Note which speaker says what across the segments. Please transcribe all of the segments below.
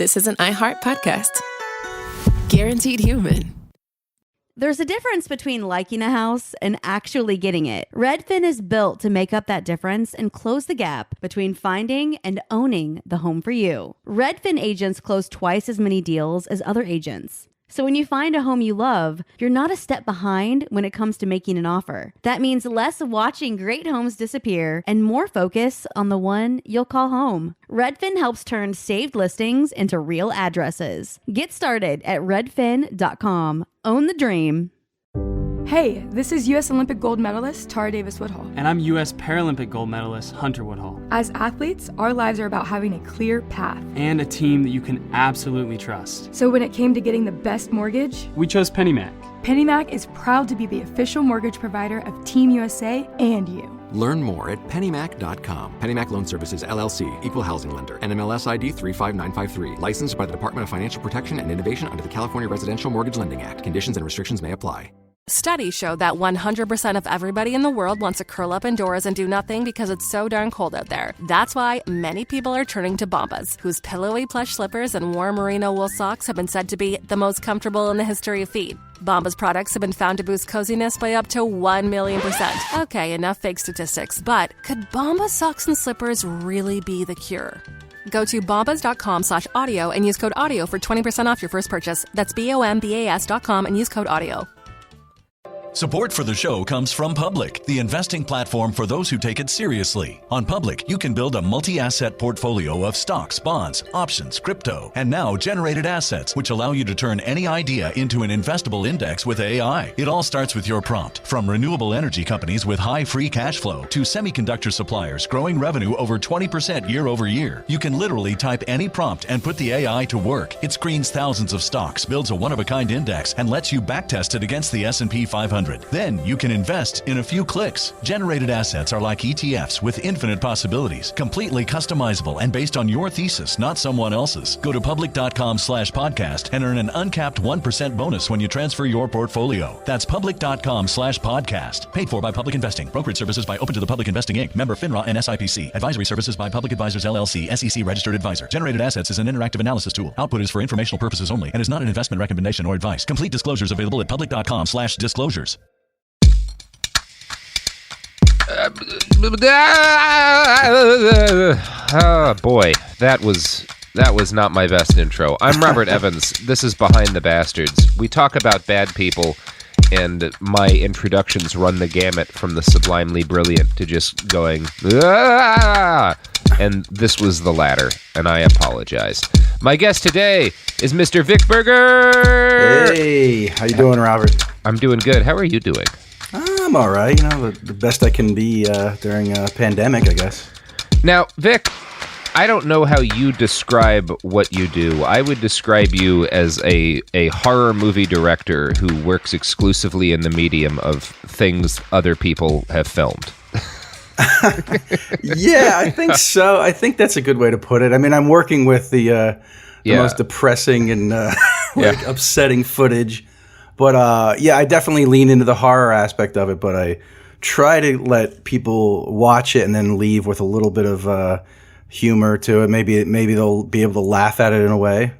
Speaker 1: this is an iHeart podcast. Guaranteed human.
Speaker 2: There's a difference between liking a house and actually getting it. Redfin is built to make up that difference and close the gap between finding and owning the home for you. Redfin agents close twice as many deals as other agents. So when you find a home you love, you're not a step behind when it comes to making an offer. That means less watching great homes disappear and more focus on the one you'll call home. Redfin helps turn saved listings into real addresses. Get started at redfin.com. Own the dream.
Speaker 3: Hey, this is U.S. Olympic gold medalist Tara Davis-Woodhull.
Speaker 4: And I'm U.S. Paralympic gold medalist Hunter Woodhull.
Speaker 3: As athletes, our lives are about having a clear path.
Speaker 4: And a team that you can absolutely trust.
Speaker 3: So when it came to getting the best mortgage,
Speaker 4: we chose PennyMac.
Speaker 3: PennyMac is proud to be the official mortgage provider of Team USA and you.
Speaker 5: Learn more at pennymac.com. PennyMac Loan Services, LLC, Equal Housing Lender, NMLS ID 35953. Licensed by the Department of Financial Protection and Innovation under the California Residential Mortgage Lending Act. Conditions and restrictions may apply.
Speaker 1: Studies show that 100% of everybody in the world wants to curl up indoors and do nothing because it's so darn cold out there. That's why many people are turning to Bombas, whose pillowy plush slippers and warm merino wool socks have been said to be the most comfortable in the history of feet. Bombas products have been found to boost coziness by up to 1,000,000%. Okay, enough fake statistics, but could Bombas socks and slippers really be the cure? Go to bombas.com/audio and use code AUDIO for 20% off your first purchase. That's BOMBAS.com and use code AUDIO.
Speaker 6: Support for the show comes from Public, the investing platform for those who take it seriously. On Public, you can build a multi-asset portfolio of stocks, bonds, options, crypto, and now generated assets, which allow you to turn any idea into an investable index with AI. It all starts with your prompt. From renewable energy companies with high free cash flow to semiconductor suppliers growing revenue over 20% year over year, you can literally type any prompt and put the AI to work. It screens thousands of stocks, builds a one-of-a-kind index, and lets you backtest it against the S&P 500. Then you can invest in a few clicks. Generated assets are like ETFs with infinite possibilities, completely customizable and based on your thesis, not someone else's. Go to public.com/podcast and earn an uncapped 1% bonus when you transfer your portfolio. That's public.com/podcast. Paid for by Public Investing. Brokerage services by Open to the Public Investing Inc. Member FINRA and SIPC. Advisory services by Public Advisors LLC, SEC registered advisor. Generated assets is an interactive analysis tool. Output is for informational purposes only and is not an investment recommendation or advice. Complete disclosures available at public.com/disclosures.
Speaker 7: Oh boy, that was not my best intro. I'm Robert Evans. This is Behind the Bastards. We talk about bad people, and my introductions run the gamut from the sublimely brilliant to just going, "Ah!" And this was the latter, and I apologize. My guest today is Mr. Vic Berger.
Speaker 8: Hey, how you doing, Robert?
Speaker 7: I'm doing good. How are you doing?
Speaker 8: I'm all right. You know, the best I can be during a pandemic, I guess.
Speaker 7: Now, Vic, I don't know how you describe what you do. I would describe you as a horror movie director who works exclusively in the medium of things other people have filmed.
Speaker 8: Yeah, I think so. I think that's a good way to put it. I mean, I'm working with the most depressing and upsetting footage. But yeah, I definitely lean into the horror aspect of it, but I try to let people watch it and then leave with a little bit of humor to it. Maybe they'll be able to laugh at it in a way.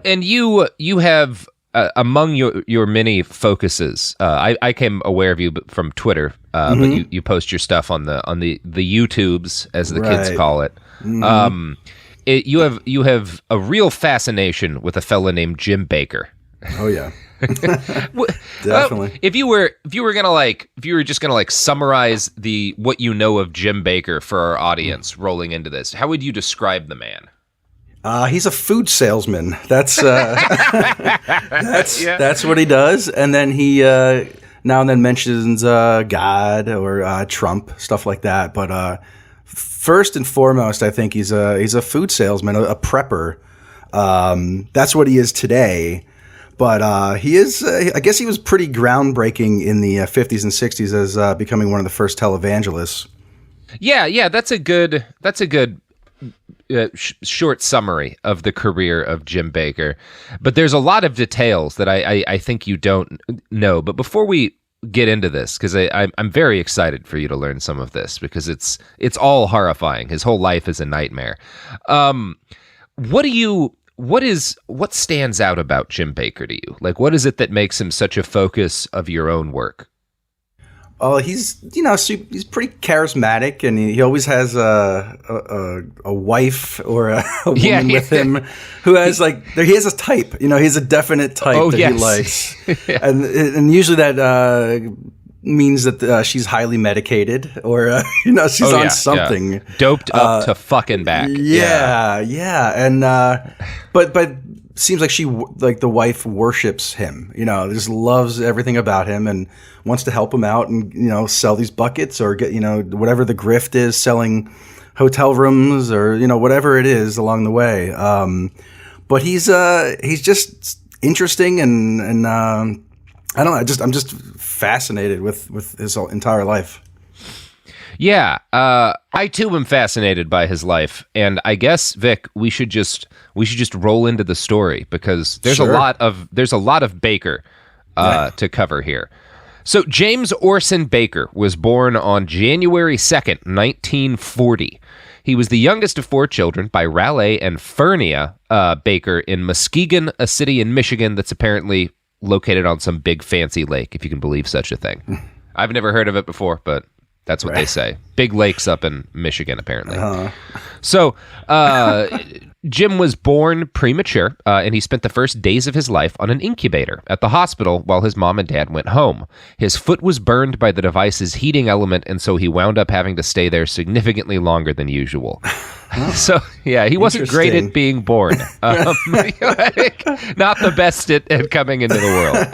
Speaker 8: And
Speaker 7: you have among your many focuses. I came aware of you from Twitter, but you post your stuff on the YouTubes, as the kids call it. Mm-hmm. You have a real fascination with a fella named Jim Bakker.
Speaker 8: Oh yeah. Definitely.
Speaker 7: If you were just gonna summarize what you know of Jim Bakker for our audience rolling into this, how would you describe the man?
Speaker 8: He's a food salesman. That's that's what he does, and then he now and then mentions God or Trump, stuff like that. But first and foremost, I think he's a food salesman, a prepper. That's what he is today. But he is, I guess he was pretty groundbreaking in the 50s and 60s as becoming one of the first televangelists. Yeah, that's a good short summary of the career of Jim Bakker. But there's a lot of details that I think you don't know. But before we get into this, because I'm very excited for you to learn some of this, because it's all horrifying. His whole life is a nightmare. What do you
Speaker 7: what stands out about Jim Bakker to you? Like, what is it that makes him such a focus of your own work?
Speaker 8: Oh, he's pretty charismatic, and he always has a wife or a woman with him who has he has a type. He has a definite type he likes, and usually that means that she's highly medicated or she's on something.
Speaker 7: Yeah. Doped up to fucking back.
Speaker 8: And but seems like the wife worships him, just loves everything about him and wants to help him out and sell these buckets or get whatever the grift is, selling hotel rooms or whatever it is along the way. But he's just interesting and I don't know. I'm just fascinated with his whole entire life.
Speaker 7: Yeah, I too am fascinated by his life, and I guess Vic, we should just roll into the story because there's a lot of Bakker to cover here. So James Orson Bakker was born on January 2nd, 1940. He was the youngest of 4 children by Raleigh and Fernia Bakker in Muskegon, a city in Michigan that's apparently located on some big fancy lake, if you can believe such a thing. I've never heard of it before, but that's what they say. Big lakes up in Michigan, apparently. So Jim was born premature, and he spent the first days of his life on an incubator at the hospital while his mom and dad went home. His foot was burned by the device's heating element, and so he wound up having to stay there significantly longer than usual. So, yeah, he wasn't great at being born. Not the best at coming into the world.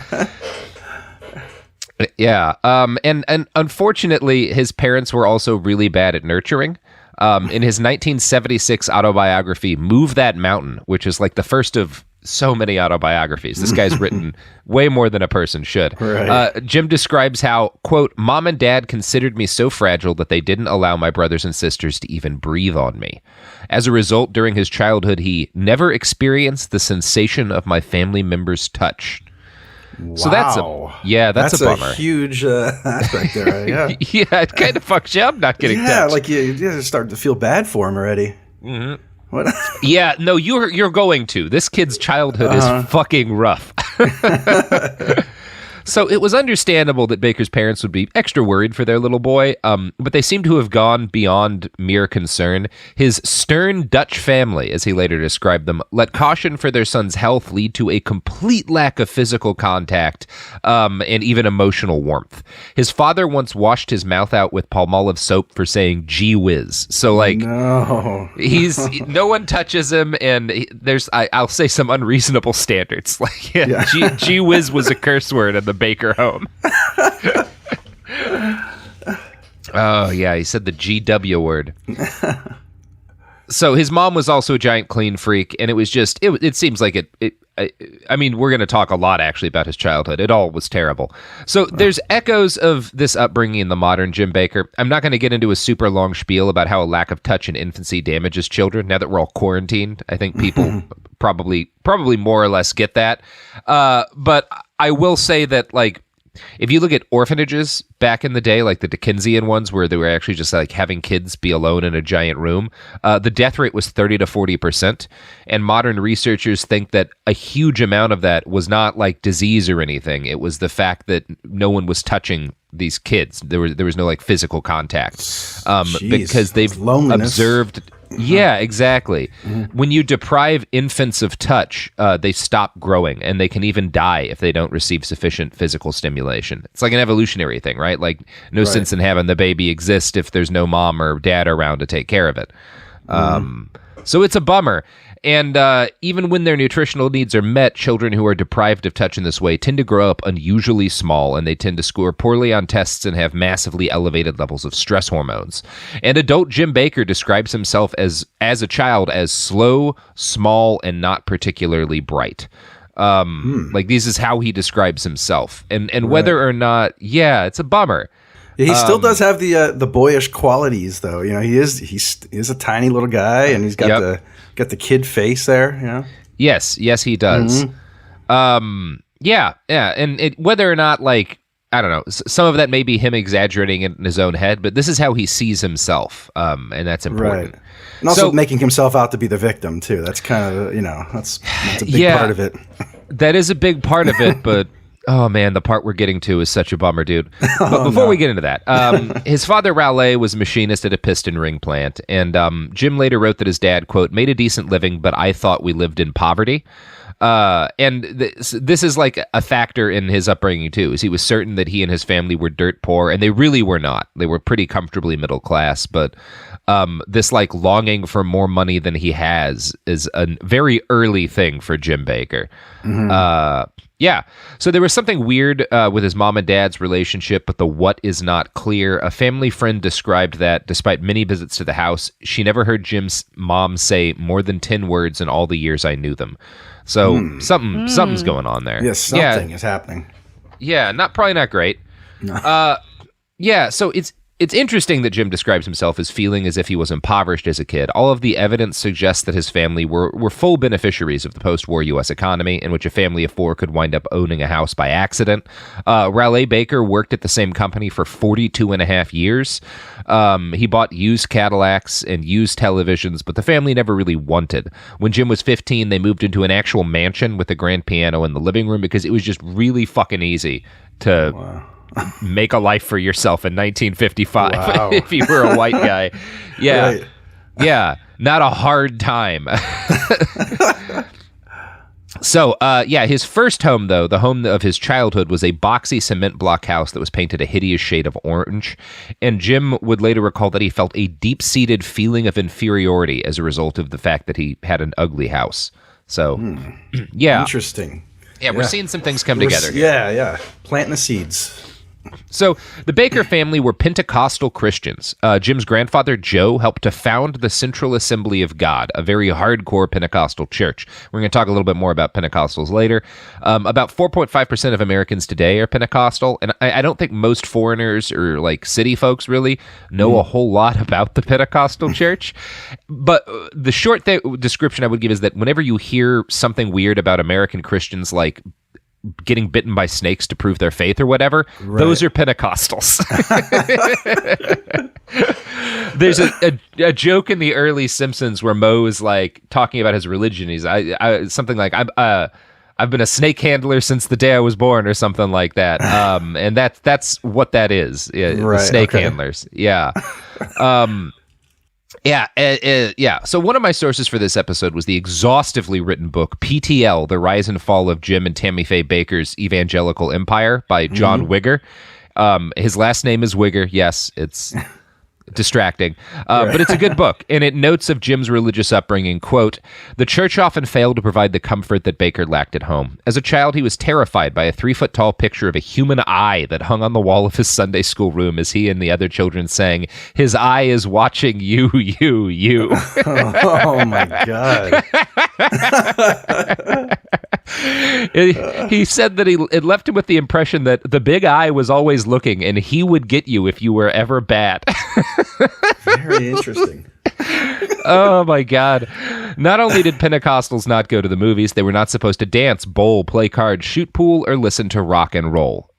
Speaker 7: Yeah, and unfortunately, his parents were also really bad at nurturing. In his 1976 autobiography, Move That Mountain, which is like the first of so many autobiographies. This guy's written way more than a person should. Right. Jim describes how, quote, "Mom and Dad considered me so fragile that they didn't allow my brothers and sisters to even breathe on me. As a result, during his childhood, he never experienced the sensation of my family members' touch."
Speaker 8: Wow.
Speaker 7: So that's a bummer.
Speaker 8: A huge aspect there. Yeah,
Speaker 7: yeah, it kind of fucks you up not getting touched.
Speaker 8: Yeah, like you start to feel bad for him already.
Speaker 7: Mm-hmm. What? Yeah, no, you're going to. This kid's childhood is fucking rough. So it was understandable that Bakker's parents would be extra worried for their little boy, but they seem to have gone beyond mere concern. His stern Dutch family, as he later described them, let caution for their son's health lead to a complete lack of physical contact and even emotional warmth. His father once washed his mouth out with Palmolive soap for saying "gee whiz." So no one touches him, and I'll say some unreasonable standards. Gee whiz was a curse word in the Bakker home. Oh yeah, he said the GW word. So his mom was also a giant clean freak, and it was just it seems like I mean, we're going to talk a lot actually about his childhood. It all was terrible. So there's echoes of this upbringing in the modern Jim Bakker. I'm not going to get into a super long spiel about how a lack of touch in infancy damages children. Now that we're all quarantined, I think people probably more or less get that. But I will say that, like, if you look at orphanages back in the day, like the Dickensian ones where they were actually just like having kids be alone in a giant room, the death rate was 30 to 40%. And modern researchers think that a huge amount of that was not like disease or anything. It was the fact that no one was touching these kids. There was no like physical contact because they've observed. Yeah, exactly. Mm-hmm. When you deprive infants of touch, they stop growing, and they can even die if they don't receive sufficient physical stimulation. It's like an evolutionary thing, right? Like, no sense in having the baby exist if there's no mom or dad around to take care of it. So it's a bummer. And even when their nutritional needs are met, children who are deprived of touch in this way tend to grow up unusually small, and they tend to score poorly on tests and have massively elevated levels of stress hormones. And adult Jim Bakker describes himself as a child as slow, small, and not particularly bright. Like, this is how he describes himself. And whether or not, it's a bummer.
Speaker 8: Yeah, he still does have the boyish qualities, though. You know, he is a tiny little guy, and he's got the kid face there. You know. Yes,
Speaker 7: he does. Mm-hmm. And whether or not, like, I don't know. Some of that may be him exaggerating it in his own head, but this is how he sees himself, and that's important.
Speaker 8: Right. And also making himself out to be the victim, too. That's kind of, that's a big part of it.
Speaker 7: That is a big part of it, but... Oh, man, the part we're getting to is such a bummer, dude. But before we get into that, his father, Raleigh, was a machinist at a piston ring plant, and Jim later wrote that his dad, quote, made a decent living, but I thought we lived in poverty. And this is like a factor in his upbringing, too, is he was certain that he and his family were dirt poor, and they really were not. They were pretty comfortably middle class, but this like longing for more money than he has is a very early thing for Jim Bakker. Mm-hmm. Yeah. So there was something weird with his mom and dad's relationship, but the what is not clear. A family friend described that despite many visits to the house, she never heard Jim's mom say more than 10 words in all the years I knew them. So something's going on there.
Speaker 8: Yes, something is happening.
Speaker 7: Yeah, probably not great. No. Yeah, so it's interesting that Jim describes himself as feeling as if he was impoverished as a kid. All of the evidence suggests that his family were full beneficiaries of the post-war U.S. economy, in which a family of 4 could wind up owning a house by accident. Raleigh Bakker worked at the same company for 42 and a half years. He bought used Cadillacs and used televisions, but the family never really wanted. When Jim was 15, they moved into an actual mansion with a grand piano in the living room because it was just really fucking easy to... make a life for yourself in 1955 if you were a white guy. Yeah. Right. Yeah. Not a hard time. So, his first home, though, the home of his childhood, was a boxy cement block house that was painted a hideous shade of orange. And Jim would later recall that he felt a deep-seated feeling of inferiority as a result of the fact that he had an ugly house. So, yeah.
Speaker 8: Interesting.
Speaker 7: Yeah, we're seeing some things come together.
Speaker 8: Yeah. Planting the seeds.
Speaker 7: So the Bakker family were Pentecostal Christians. Jim's grandfather, Joe, helped to found the Central Assembly of God, a very hardcore Pentecostal church. We're going to talk a little bit more about Pentecostals later. About 4.5% of Americans today are Pentecostal, and I don't think most foreigners or like city folks really know a whole lot about the Pentecostal church. But the short description I would give is that whenever you hear something weird about American Christians, like getting bitten by snakes to prove their faith or whatever, those are Pentecostals. There's a joke in the early Simpsons where Moe is like talking about his religion. He's something like, I've been a snake handler since the day I was born, or something like that. And that's what that is. The snake handlers. Yeah. Yeah. So one of my sources for this episode was the exhaustively written book PTL: The Rise and Fall of Jim and Tammy Faye Bakker's Evangelical Empire by John Wigger. His last name is Wigger. Yes, it's distracting, but it's a good book, and it notes of Jim's religious upbringing, quote, "The church often failed to provide the comfort that Bakker lacked at home. As a child, he was terrified by a 3-foot-tall picture of a human eye that hung on the wall of his Sunday school room as he and the other children sang, 'His eye is watching you, you, you.'"
Speaker 8: Oh, my God.
Speaker 7: He said that it left him with the impression that the big eye was always looking, and he would get you if you were ever bad.
Speaker 8: Very interesting.
Speaker 7: Oh, my God. Not only did Pentecostals not go to the movies, they were not supposed to dance, bowl, play cards, shoot pool, or listen to rock and roll.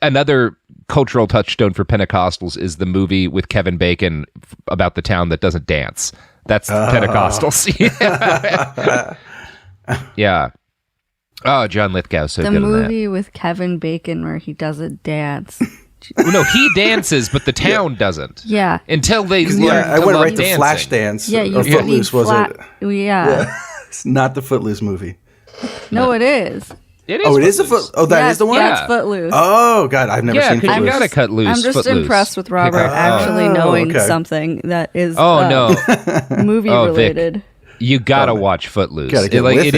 Speaker 7: Another cultural touchstone for Pentecostals is the movie with Kevin Bacon about the town that doesn't dance. That's Pentecostals. Yeah. Oh, John Lithgow, so good
Speaker 9: The
Speaker 7: in that.
Speaker 9: movie with Kevin Bacon where he doesn't dance.
Speaker 7: No, he dances, but the town doesn't.
Speaker 9: Yeah.
Speaker 7: Until they learn
Speaker 8: I
Speaker 7: to
Speaker 8: went
Speaker 7: love
Speaker 8: right
Speaker 7: dancing.
Speaker 8: to Flashdance.
Speaker 9: Yeah, you
Speaker 8: or Footloose, was it?
Speaker 9: Yeah.
Speaker 8: It's not the Footloose movie.
Speaker 9: No, it is.
Speaker 7: It is.
Speaker 8: Oh, it is a Footloose. Oh, that is the one?
Speaker 9: Yeah, it's Footloose.
Speaker 8: Oh, God, I've never seen
Speaker 7: Yeah,
Speaker 8: Footloose.
Speaker 7: you gotta cut loose.
Speaker 9: I'm just
Speaker 7: Footloose.
Speaker 9: impressed with Robert actually knowing something that is movie related.
Speaker 7: Vic, you gotta watch Footloose.
Speaker 8: Gotta get with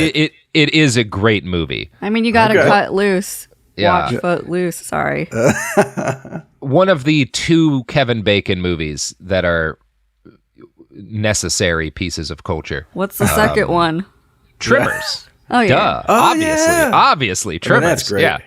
Speaker 7: it is a great movie.
Speaker 9: I mean, you gotta cut loose.
Speaker 7: Yeah.
Speaker 9: Watch Footloose, sorry.
Speaker 7: One of the 2 Kevin Bacon movies that are necessary pieces of culture.
Speaker 9: What's the second one?
Speaker 7: Trimmers.
Speaker 9: Oh, yeah.
Speaker 7: Duh. Obviously, Trimmers.
Speaker 8: That's great.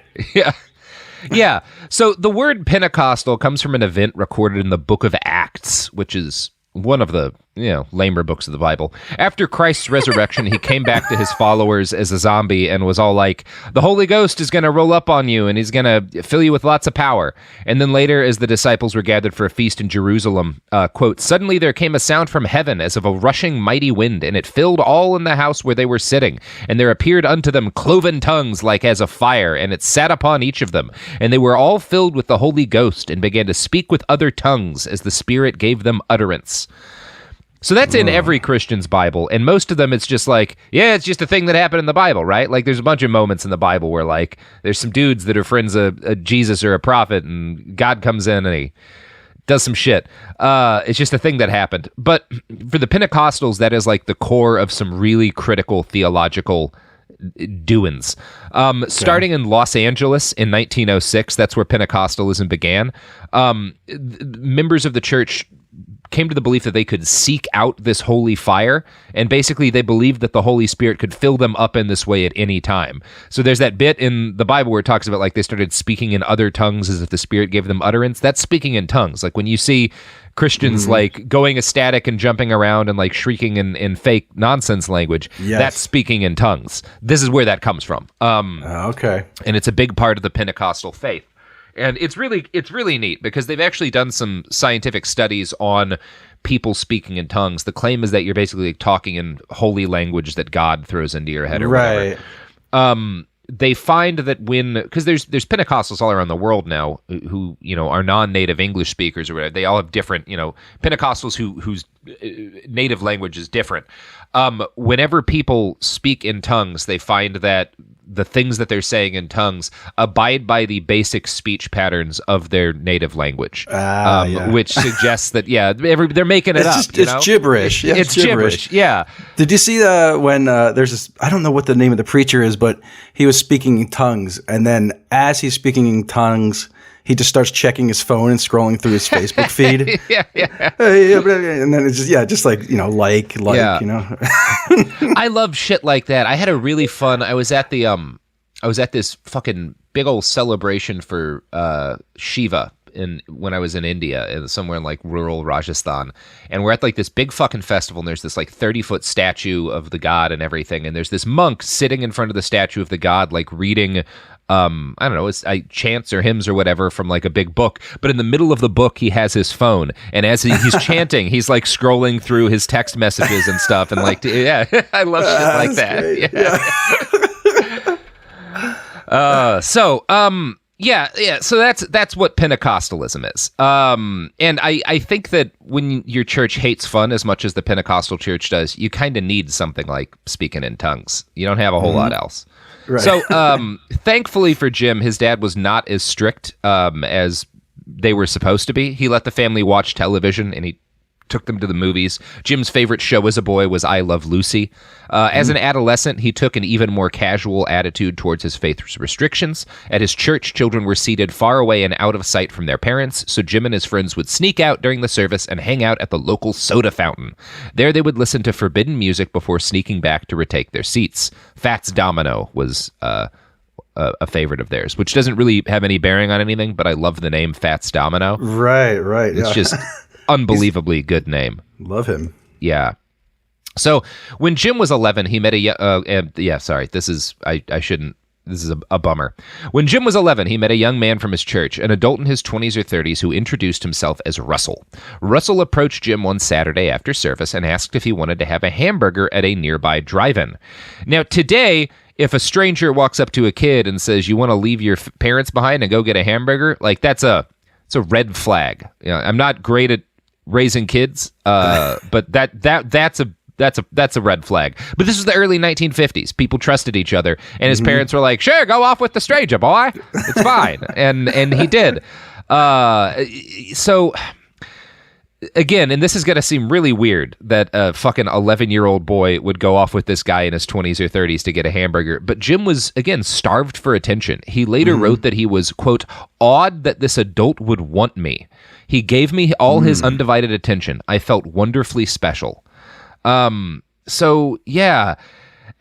Speaker 7: Yeah. So the word Pentecostal comes from an event recorded in the Book of Acts, which is one of the lamer books of the Bible. After Christ's resurrection, he came back to his followers as a zombie and was all like, the Holy Ghost is going to roll up on you and he's going to fill you with lots of power. And then later, as the disciples were gathered for a feast in Jerusalem, quote, suddenly there came a sound from heaven as of a rushing mighty wind, and it filled all in the house where they were sitting. And there appeared unto them cloven tongues like as of fire, and it sat upon each of them. And they were all filled with the Holy Ghost and began to speak with other tongues as the Spirit gave them utterance. So that's in every Christian's Bible, and most of them it's just like, yeah, it's just a thing that happened in the Bible, right? Like there's a bunch of moments in the Bible where like there's some dudes that are friends of Jesus or a prophet, and God comes in and he does some shit. It's just a thing that happened. But for the Pentecostals, that is like the core of some really critical theological doings. Starting in Los Angeles in 1906, that's where Pentecostalism began. Members of the church came to the belief that they could seek out this holy fire, and basically they believed that the Holy Spirit could fill them up in this way at any time. So there's that bit in the Bible where it talks about like they started speaking in other tongues as if the Spirit gave them utterance. That's speaking in tongues. Like when you see Christians like going ecstatic and jumping around and like shrieking in fake nonsense language, that's speaking in tongues. This is where that comes from.
Speaker 8: Okay.
Speaker 7: And it's a big part of the Pentecostal faith. And it's really neat because they've actually done some scientific studies on people speaking in tongues. The claim is that you're basically talking in holy language that God throws into your head or whatever. They find that because there's Pentecostals all around the world now who are non-native English speakers or whatever. They all have different Pentecostals whose native language is different. Whenever people speak in tongues, they find that the things that they're saying in tongues abide by the basic speech patterns of their native language, which suggests that they're making it up.
Speaker 8: It's gibberish. Yeah,
Speaker 7: it's gibberish. Yeah.
Speaker 8: Did you see when there's this? I don't know what the name of the preacher is, but he was speaking in tongues, and then as he's speaking in tongues, he just starts checking his phone and scrolling through his Facebook feed. And then it's just like,
Speaker 7: I love shit like that. I had a really fun, I was at this fucking big old celebration for Shiva when I was in India, somewhere in like rural Rajasthan, and we're at like this big fucking festival, and there's this like 30-foot statue of the god and everything, and there's this monk sitting in front of the statue of the god, like reading I don't know, it's chants or hymns or whatever from like a big book. But in the middle of the book, he has his phone, and as he's chanting, he's like scrolling through his text messages and stuff, and like, I love shit like that. So that's what Pentecostalism is. And I think that when your church hates fun as much as the Pentecostal church does, you kind of need something like speaking in tongues. You don't have a whole lot else. Right. So, thankfully for Jim, his dad was not as strict as they were supposed to be. He let the family watch television, and he took them to the movies. Jim's favorite show as a boy was I Love Lucy. As an adolescent, he took an even more casual attitude towards his faith restrictions. At his church, children were seated far away and out of sight from their parents, so Jim and his friends would sneak out during the service and hang out at the local soda fountain. There they would listen to forbidden music before sneaking back to retake their seats. Fats Domino was a favorite of theirs, which doesn't really have any bearing on anything, but I love the name Fats Domino.
Speaker 8: Right.
Speaker 7: It's just unbelievably good name.
Speaker 8: Love him.
Speaker 7: Yeah. So when Jim was 11, he met this is a bummer. When Jim was 11, he met a young man from his church, an adult in his 20s or 30s who introduced himself as Russell. Russell approached Jim one Saturday after service and asked if he wanted to have a hamburger at a nearby drive-in. Now, today, if a stranger walks up to a kid and says, you want to leave your parents behind and go get a hamburger, like it's a red flag. I'm not great at raising kids, but that's a red flag. But this was the early 1950s. People trusted each other, and his parents were like, "Sure, go off with the stranger, boy. It's fine." and he did. So again, and this is going to seem really weird that a fucking 11-year-old boy would go off with this guy in his 20s or 30s to get a hamburger. But Jim was, again, starved for attention. He later wrote that he was, quote, awed that this adult would want me. He gave me all his undivided attention. I felt wonderfully special. So, yeah.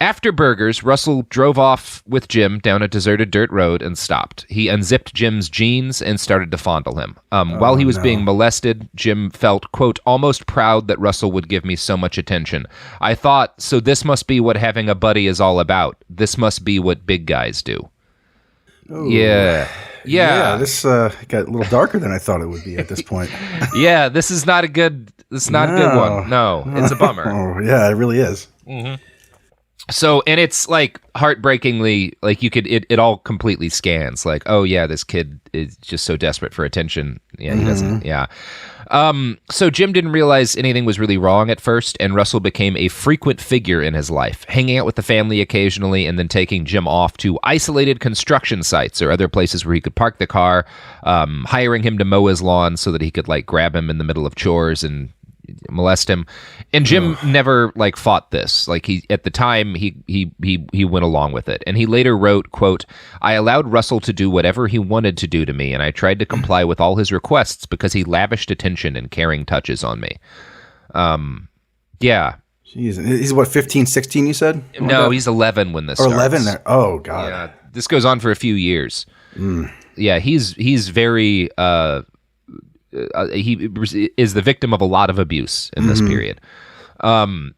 Speaker 7: After Berger's, Russell drove off with Jim down a deserted dirt road and stopped. He unzipped Jim's jeans and started to fondle him. While he was being molested, Jim felt, quote, almost proud that Russell would give me so much attention. I thought, so this must be what having a buddy is all about. This must be what big guys do. Ooh. Yeah.
Speaker 8: This got a little darker than I thought it would be at this point.
Speaker 7: Yeah, this is not a good. This is not a good one. No, it's a bummer.
Speaker 8: Oh, yeah, it really is.
Speaker 7: Mm-hmm. So, and it's like heartbreakingly, like you could, it all completely scans. Like, oh yeah, this kid is just so desperate for attention. Yeah, he doesn't. Yeah. So Jim didn't realize anything was really wrong at first, and Russell became a frequent figure in his life, hanging out with the family occasionally and then taking Jim off to isolated construction sites or other places where he could park the car, hiring him to mow his lawn so that he could like grab him in the middle of chores and molest him. And Jim never like fought this. Like he at the time he went along with it. And he later wrote, quote, I allowed Russell to do whatever he wanted to do to me, and I tried to comply with all his requests because he lavished attention and caring touches on me. Yeah.
Speaker 8: Jeez. He's what, 15, 16 you said?
Speaker 7: No, he's 11 when this starts.
Speaker 8: 11 there. Oh god.
Speaker 7: Yeah. This goes on for a few years. Yeah, he's very he is the victim of a lot of abuse in this period. And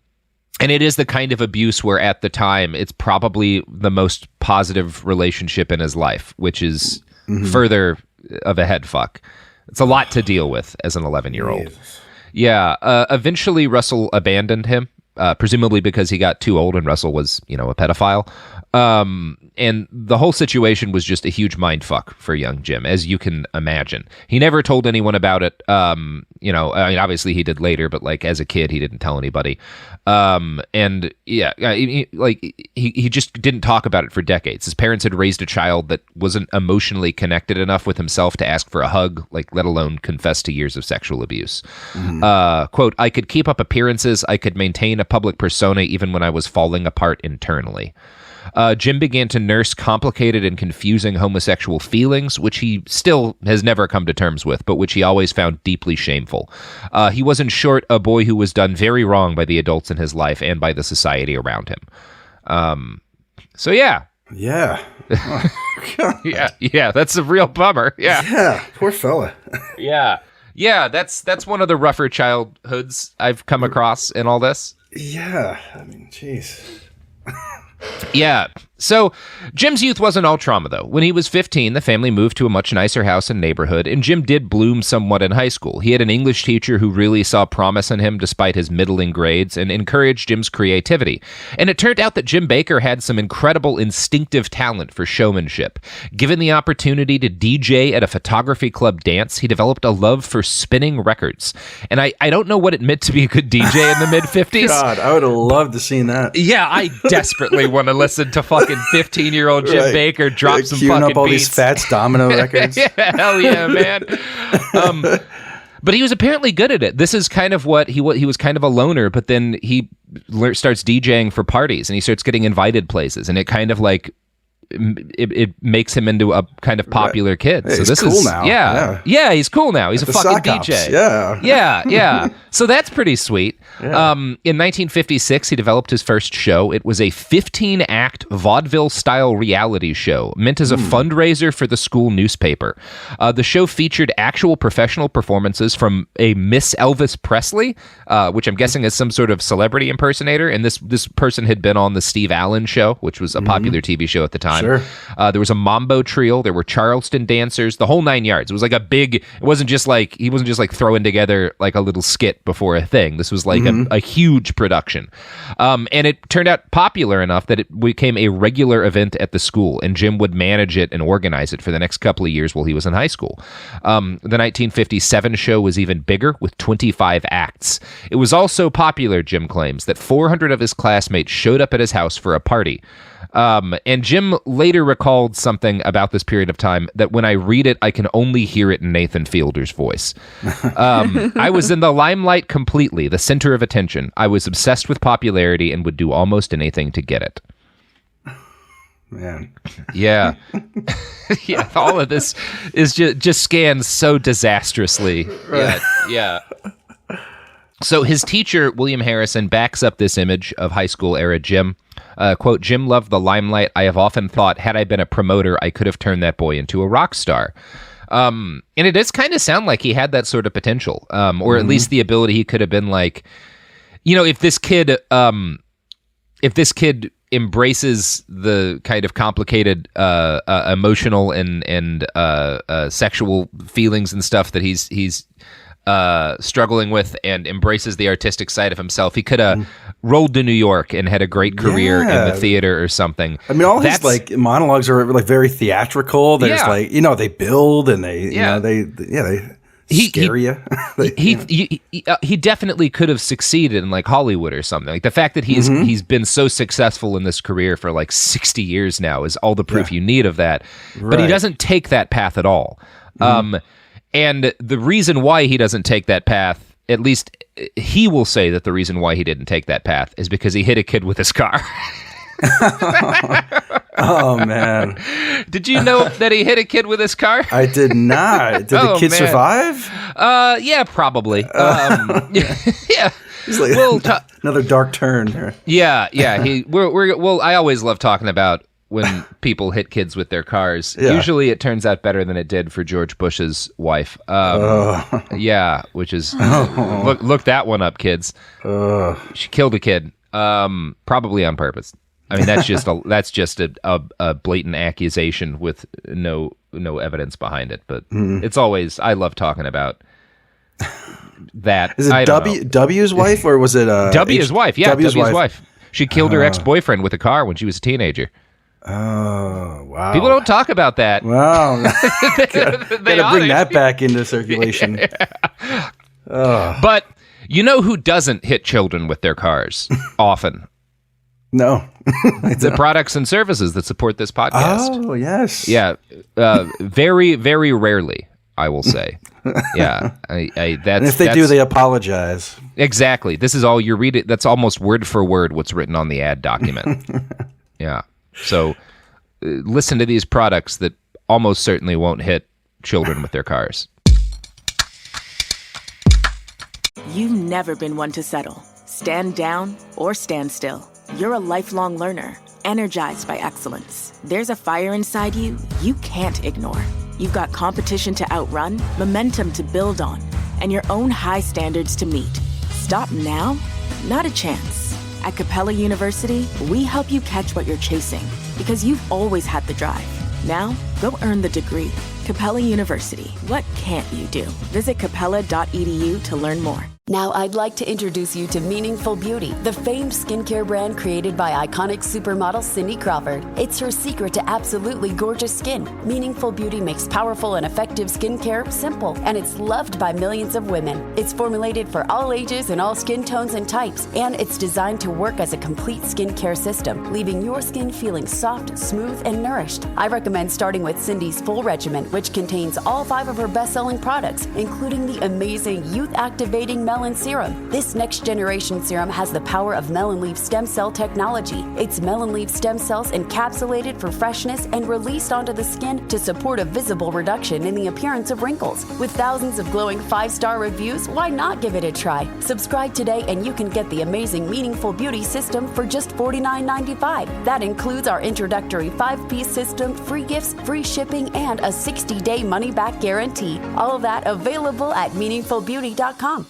Speaker 7: it is the kind of abuse where at the time it's probably the most positive relationship in his life, which is further of a head fuck. It's a lot to deal with as an 11-year-old. Yeah. Eventually Russell abandoned him, presumably because he got too old and Russell was, a pedophile. And the whole situation was just a huge mindfuck for young Jim, as you can imagine. He never told anyone about it. Obviously he did later, but like as a kid, he didn't tell anybody. And yeah, he just didn't talk about it for decades. His parents had raised a child that wasn't emotionally connected enough with himself to ask for a hug, like let alone confess to years of sexual abuse. Quote, I could keep up appearances. I could maintain a public persona even when I was falling apart internally. Jim began to nurse complicated and confusing homosexual feelings, which he still has never come to terms with, but which he always found deeply shameful. He was, in short, a boy who was done very wrong by the adults in his life and by the society around him. So yeah.
Speaker 8: Yeah.
Speaker 7: Oh, yeah, that's a real bummer. Yeah.
Speaker 8: Yeah, poor fella.
Speaker 7: Yeah, that's one of the rougher childhoods I've come across in all this.
Speaker 8: Yeah, I mean, jeez.
Speaker 7: Yeah. So Jim's youth wasn't all trauma, though. When he was 15, the family moved to a much nicer house and neighborhood, and Jim did bloom somewhat in high school. He had an English teacher who really saw promise in him despite his middling grades and encouraged Jim's creativity. And it turned out that Jim Bakker had some incredible instinctive talent for showmanship. Given the opportunity to DJ at a photography club dance, he developed a love for spinning records. And I don't know what it meant to be a good DJ in the mid-50s.
Speaker 8: God, I would have loved to seen that.
Speaker 7: Yeah, I desperately want to listen to fucking 15-year-old Jim Bakker drop some fucking
Speaker 8: up all
Speaker 7: beats.
Speaker 8: These Fats Domino records.
Speaker 7: Yeah, hell yeah, man. But he was apparently good at it. This is kind of what he was kind of a loner, but then he starts DJing for parties and he starts getting invited places, and it kind of like it makes him into a kind of popular kid.
Speaker 8: Hey,
Speaker 7: so this
Speaker 8: cool
Speaker 7: is
Speaker 8: now.
Speaker 7: Yeah, he's cool now. He's a fucking DJ. Yeah. So that's pretty sweet. Yeah. In 1956, he developed his first show. It was a 15-act vaudeville-style reality show meant as a fundraiser for the school newspaper. The show featured actual professional performances from a Miss Elvis Presley, which I'm guessing is some sort of celebrity impersonator. And this person had been on the Steve Allen Show, which was a popular TV show at the time.
Speaker 8: Sure.
Speaker 7: There was a mambo trio. There were Charleston dancers. The whole 9 yards. It was like a big. It wasn't just like he wasn't just like throwing together like a little skit before a thing. This was like a huge production, and it turned out popular enough that it became a regular event at the school. And Jim would manage it and organize it for the next couple of years while he was in high school. The 1957 show was even bigger with 25 acts. It was also popular, Jim claims, that 400 of his classmates showed up at his house for a party. And Jim later recalled something about this period of time that when I read it, I can only hear it in Nathan Fielder's voice. I was in the limelight completely, the center of attention. I was obsessed with popularity and would do almost anything to get it.
Speaker 8: Man.
Speaker 7: Yeah. Yeah, all of this is just scanned so disastrously. Right. Yeah. So his teacher, William Harrison, backs up this image of high school era Jim. Quote, Jim loved the limelight. I have often thought, had I been a promoter, I could have turned that boy into a rock star. And it does kind of sound like he had that sort of potential, or at least the ability. He could have been like, if this kid embraces the kind of complicated emotional and sexual feelings and stuff that he's struggling with, and embraces the artistic side of himself, he could have rolled to New York and had a great career in the theater or something.
Speaker 8: I mean, all his like monologues are like very theatrical. There's like, they build and they scare you.
Speaker 7: He definitely could have succeeded in like Hollywood or something. Like the fact that he's been so successful in this career for like 60 years now is all the proof you need of that. Right. But he doesn't take that path at all. And the reason why he doesn't take that path, at least he will say that the reason why he didn't take that path is because he hit a kid with his car.
Speaker 8: Oh, man.
Speaker 7: Did you know that he hit a kid with his car?
Speaker 8: I did not. Did the kid survive?
Speaker 7: Yeah, probably. Yeah.
Speaker 8: Like, another dark turn there.
Speaker 7: Yeah. I always love talking about when people hit kids with their cars. Yeah. Usually it turns out better than it did for George Bush's wife. Yeah, which is look that one up, kids. She killed a kid, probably on purpose. I mean, that's just a blatant accusation with no evidence behind it. But it's always, I love talking about that.
Speaker 8: Is it W's wife or was it
Speaker 7: W's wife? Yeah, W's wife. She killed her ex-boyfriend with a car when she was a teenager.
Speaker 8: Oh, wow.
Speaker 7: People don't talk about that.
Speaker 8: Wow. Gotta bring that back into circulation.
Speaker 7: But you know who doesn't hit children with their cars often?
Speaker 8: No.
Speaker 7: The products and services that support this podcast.
Speaker 8: Oh, yes.
Speaker 7: Yeah. Very, very rarely, I will say. Yeah.
Speaker 8: And if they do, they apologize.
Speaker 7: Exactly. This is all you read it. That's almost word for word what's written on the ad document. Yeah. So listen to these products that almost certainly won't hit children with their cars.
Speaker 10: You've never been one to settle. Stand down or stand still. You're a lifelong learner, energized by excellence. There's a fire inside you can't ignore. You've got competition to outrun, momentum to build on, and your own high standards to meet. Stop now? Not a chance. At Capella University, we help you catch what you're chasing because you've always had the drive. Now, go earn the degree. Capella University. What can't you do? Visit capella.edu to learn more.
Speaker 11: Now I'd like to introduce you to Meaningful Beauty, the famed skincare brand created by iconic supermodel Cindy Crawford. It's her secret to absolutely gorgeous skin. Meaningful Beauty makes powerful and effective skincare simple, and it's loved by millions of women. It's formulated for all ages and all skin tones and types, and it's designed to work as a complete skincare system, leaving your skin feeling soft, smooth, and nourished. I recommend starting with Cindy's full regimen, which contains all 5 of her best-selling products, including the amazing youth-activating Melon Serum. This next-generation serum has the power of melon leaf stem cell technology. It's melon leaf stem cells encapsulated for freshness and released onto the skin to support a visible reduction in the appearance of wrinkles. With thousands of glowing 5-star reviews, why not give it a try? Subscribe today and you can get the amazing Meaningful Beauty system for just $49.95. That includes our introductory 5-piece system, free gifts, free shipping, and a 60-day money-back guarantee. All of that available at meaningfulbeauty.com.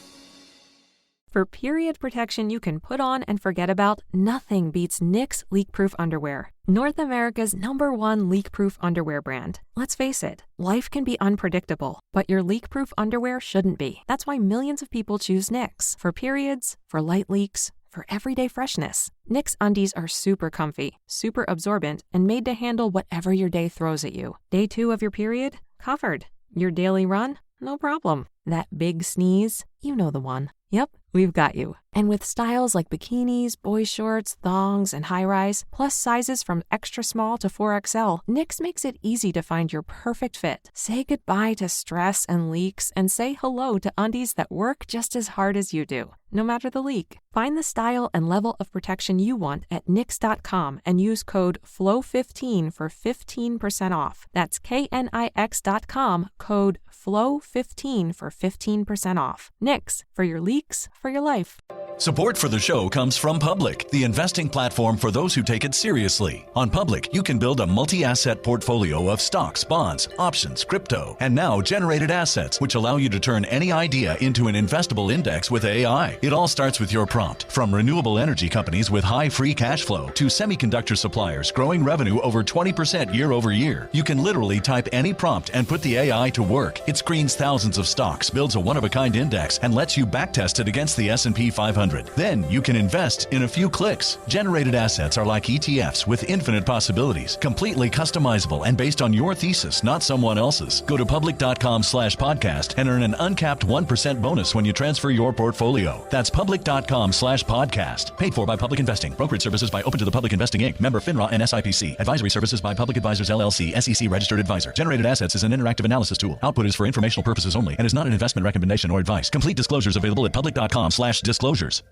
Speaker 12: For period protection you can put on and forget about, nothing beats Knix leak-proof underwear. North America's #1 leak-proof underwear brand. Let's face it, life can be unpredictable, but your leak-proof underwear shouldn't be. That's why millions of people choose Knix. For periods, for light leaks, for everyday freshness. Knix undies are super comfy, super absorbent, and made to handle whatever your day throws at you. Day 2 of your period? Covered. Your daily run? No problem. That big sneeze? You know the one. Yep, we've got you. And with styles like bikinis, boy shorts, thongs, and high-rise, plus sizes from extra small to 4XL, Knix makes it easy to find your perfect fit. Say goodbye to stress and leaks and say hello to undies that work just as hard as you do, no matter the leak. Find the style and level of protection you want at Knix.com and use code FLOW15 for 15% off. That's KNIX.com, code FLOW15 for 15% off. Knix, for your leaks, for your life.
Speaker 6: Support for the show comes from Public, the investing platform for those who take it seriously. On Public, you can build a multi-asset portfolio of stocks, bonds, options, crypto, and now generated assets, which allow you to turn any idea into an investable index with AI. It all starts with your prompt. From renewable energy companies with high free cash flow to semiconductor suppliers growing revenue over 20% year over year, you can literally type any prompt and put the AI to work. It screens thousands of stocks, builds a one-of-a-kind index, and lets you backtest it against the S&P 500. Then you can invest in a few clicks. Generated assets are like ETFs with infinite possibilities, completely customizable and based on your thesis, not someone else's. Go to public.com/podcast and earn an uncapped 1% bonus when you transfer your portfolio. That's public.com/podcast. Paid for by Public Investing. Brokerage services by Open to the Public Investing Inc. Member FINRA and SIPC. Advisory services by Public Advisors LLC, SEC registered advisor. Generated assets is an interactive analysis tool. Output is for informational purposes only and is not an investment recommendation or advice. Complete disclosures available at public.com/disclosures.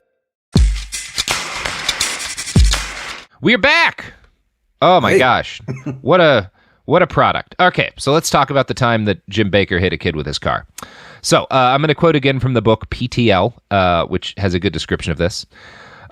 Speaker 7: We're back. Oh my gosh. What a product. Okay, so let's talk about the time that Jim Bakker hit a kid with his car. So I'm going to quote again from the book PTL, which has a good description of this.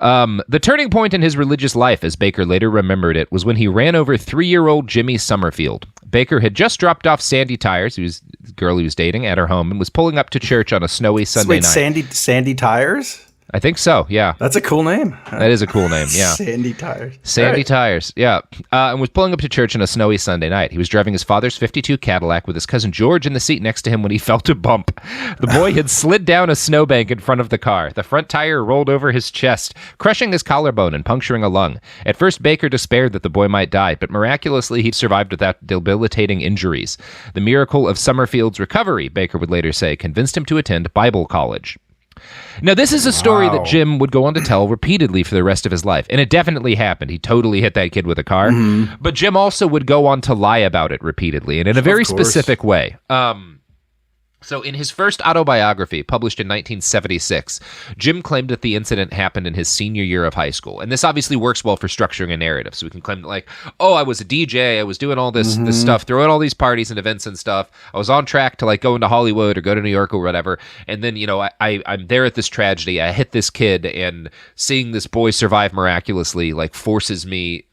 Speaker 7: The turning point in his religious life, as Bakker later remembered it, was when he ran over 3-year-old Jimmy Summerfield. Bakker had just dropped off Sandy Tires, who was the girl he was dating, at her home, and was pulling up to church on a snowy Sunday night.
Speaker 8: Sandy Tires?
Speaker 7: I think so, yeah.
Speaker 8: That's a cool name.
Speaker 7: That is a cool name, yeah.
Speaker 8: Sandy Tires.
Speaker 7: Sandy Tires, yeah. And was pulling up to church on a snowy Sunday night. He was driving his father's 52 Cadillac with his cousin George in the seat next to him when he felt a bump. The boy had slid down a snowbank in front of the car. The front tire rolled over his chest, crushing his collarbone and puncturing a lung. At first, Bakker despaired that the boy might die, but miraculously he survived without debilitating injuries. The miracle of Summerfield's recovery, Bakker would later say, convinced him to attend Bible college. Now, this is a story that Jim would go on to tell repeatedly for the rest of his life, and it definitely happened. He totally hit that kid with a car, but Jim also would go on to lie about it repeatedly, and in a very specific way. So in his first autobiography, published in 1976, Jim claimed that the incident happened in his senior year of high school. And this obviously works well for structuring a narrative. So we can claim that, like, oh, I was a DJ, I was doing all this stuff, throwing all these parties and events and stuff. I was on track to, like, go into Hollywood or go to New York or whatever. And then, you know, I'm there at this tragedy. I hit this kid, and seeing this boy survive miraculously, like, forces me,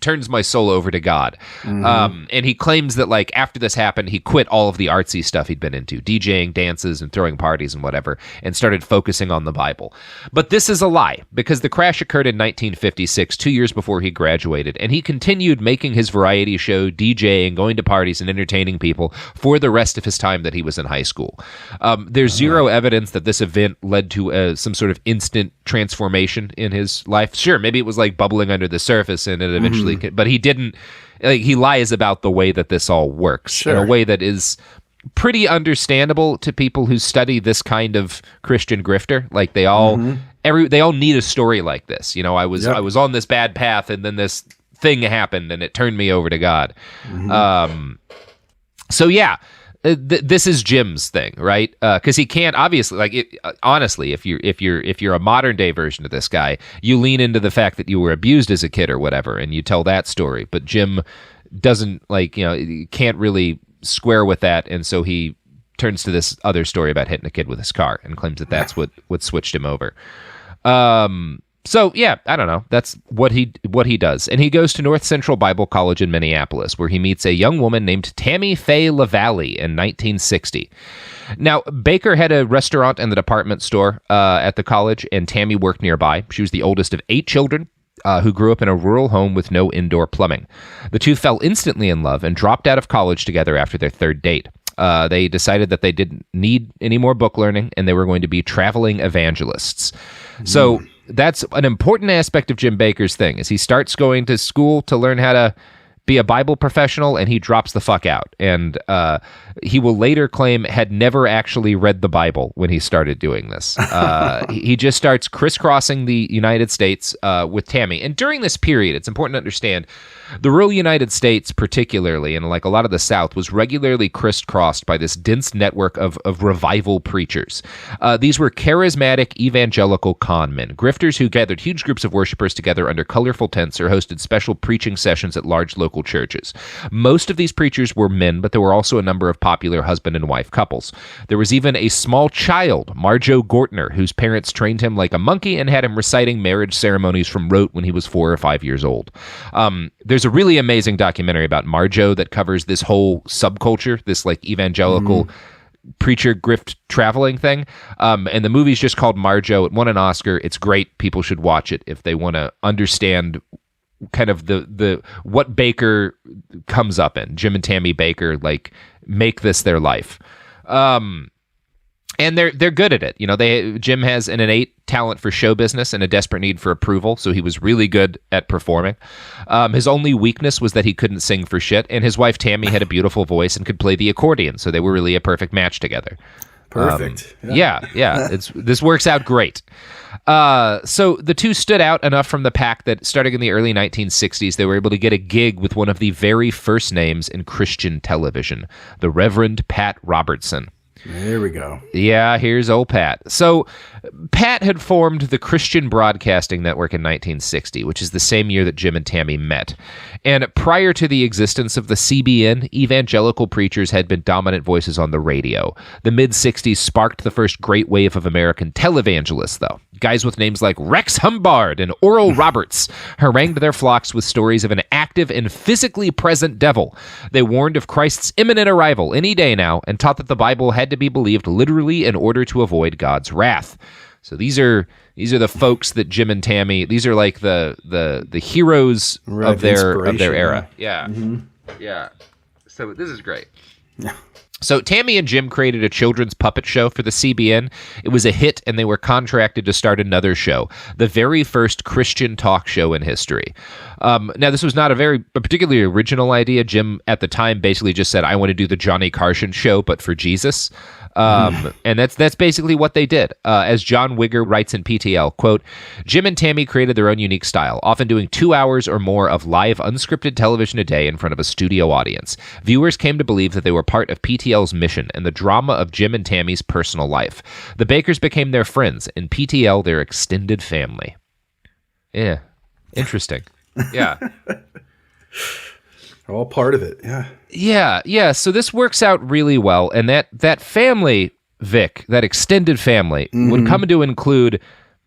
Speaker 7: turns my soul over to God. And he claims that, like, after this happened, he quit all of the artsy stuff he'd been into, DJing, dances, and throwing parties and whatever, and started focusing on the Bible. But this is a lie, because the crash occurred in 1956, 2 years before he graduated, and he continued making his variety show, DJing, going to parties, and entertaining people for the rest of his time that he was in high school. There's zero evidence that this event led to some sort of instant transformation in his life. Sure, maybe it was like bubbling under the surface, and it eventually, but he didn't, like, he lies about the way that this all works in a way that is pretty understandable to people who study this kind of Christian grifter. Like, they all they all need a story like this. You know, I was on this bad path, and then this thing happened, and it turned me over to God. So yeah, this is Jim's thing, right? Because he can't obviously, like, honestly, if you're a modern day version of this guy, you lean into the fact that you were abused as a kid or whatever, and you tell that story. But Jim doesn't, like, you know, can't really square with that, and so he turns to this other story about hitting a kid with his car and claims that that's what switched him over. So yeah, I don't know. That's what he does. And he goes to North Central Bible College in Minneapolis, where he meets a young woman named Tammy Faye LaValle in 1960. Now, Bakker had a restaurant and the department store at the college, and Tammy worked nearby. She was the oldest of 8 children, who grew up in a rural home with no indoor plumbing. The two fell instantly in love and dropped out of college together after their third date. They decided that they didn't need any more book learning, and they were going to be traveling evangelists. So that's an important aspect of Jim Bakker's thing, is he starts going to school to learn how to be a Bible professional, and he drops the fuck out. And he will later claim had never actually read the Bible when he started doing this. He just starts crisscrossing the United States with Tammy. And during this period, it's important to understand, The rural United States, particularly, and like a lot of the South, was regularly crisscrossed by this dense network of revival preachers. These were charismatic evangelical con men, grifters who gathered huge groups of worshipers together under colorful tents or hosted special preaching sessions at large local churches. Most of these preachers were men, but there were also a number of popular husband and wife couples. There was even a small child, Marjo Gortner, whose parents trained him like a monkey and had him reciting marriage ceremonies from rote when he was 4 or 5 years old. There's a really amazing documentary about Marjo that covers this whole subculture, this like evangelical preacher grift traveling thing. And the movie's just called Marjo. It won an Oscar. It's great. People should watch it if they want to understand kind of the what Bakker comes up in. Jim and Tammy Bakker like make this their life. And they're good at it. You know, Jim has an innate talent for show business and a desperate need for approval, so he was really good at performing. His only weakness was that he couldn't sing for shit, and his wife Tammy had a beautiful voice and could play the accordion, so they were really a perfect match together.
Speaker 8: Perfect.
Speaker 7: Yeah. This works out great. So the two stood out enough from the pack that starting in the early 1960s, they were able to get a gig with one of the very first names in Christian television, the Reverend Pat Robertson.
Speaker 8: There we go.
Speaker 7: Yeah, here's old Pat. So Pat had formed the Christian Broadcasting Network in 1960, which is the same year that Jim and Tammy met. And prior to the existence of the CBN, evangelical preachers had been dominant voices on the radio. The mid-60s sparked the first great wave of American televangelists, though. Guys with names like Rex Humbard and Oral Roberts harangued their flocks with stories of an active and physically present devil. They warned of Christ's imminent arrival any day now and taught that the Bible had to be believed literally in order to avoid God's wrath. So these are the folks that Jim and Tammy, these are like the heroes of their era. Yeah. Mm-hmm. Yeah. So this is great. Yeah. So Tammy and Jim created a children's puppet show for the CBN. It was a hit, and they were contracted to start another show, the very first Christian talk show in history. Now, this was not a particularly original idea. Jim, at the time, basically just said, I want to do the Johnny Carson show, but for Jesus. And that's basically what they did. As John Wigger writes in PTL, quote, Jim and Tammy created their own unique style, often doing 2 hours or more of live unscripted television a day in front of a studio audience. Viewers came to believe that they were part of PTL's mission and the drama of Jim and Tammy's personal life. The Bakkers became their friends, and PTL their extended family. Yeah. Interesting. Yeah.
Speaker 8: All part of it, yeah.
Speaker 7: Yeah. So this works out really well, and that family, Vic, that extended family, would come to include,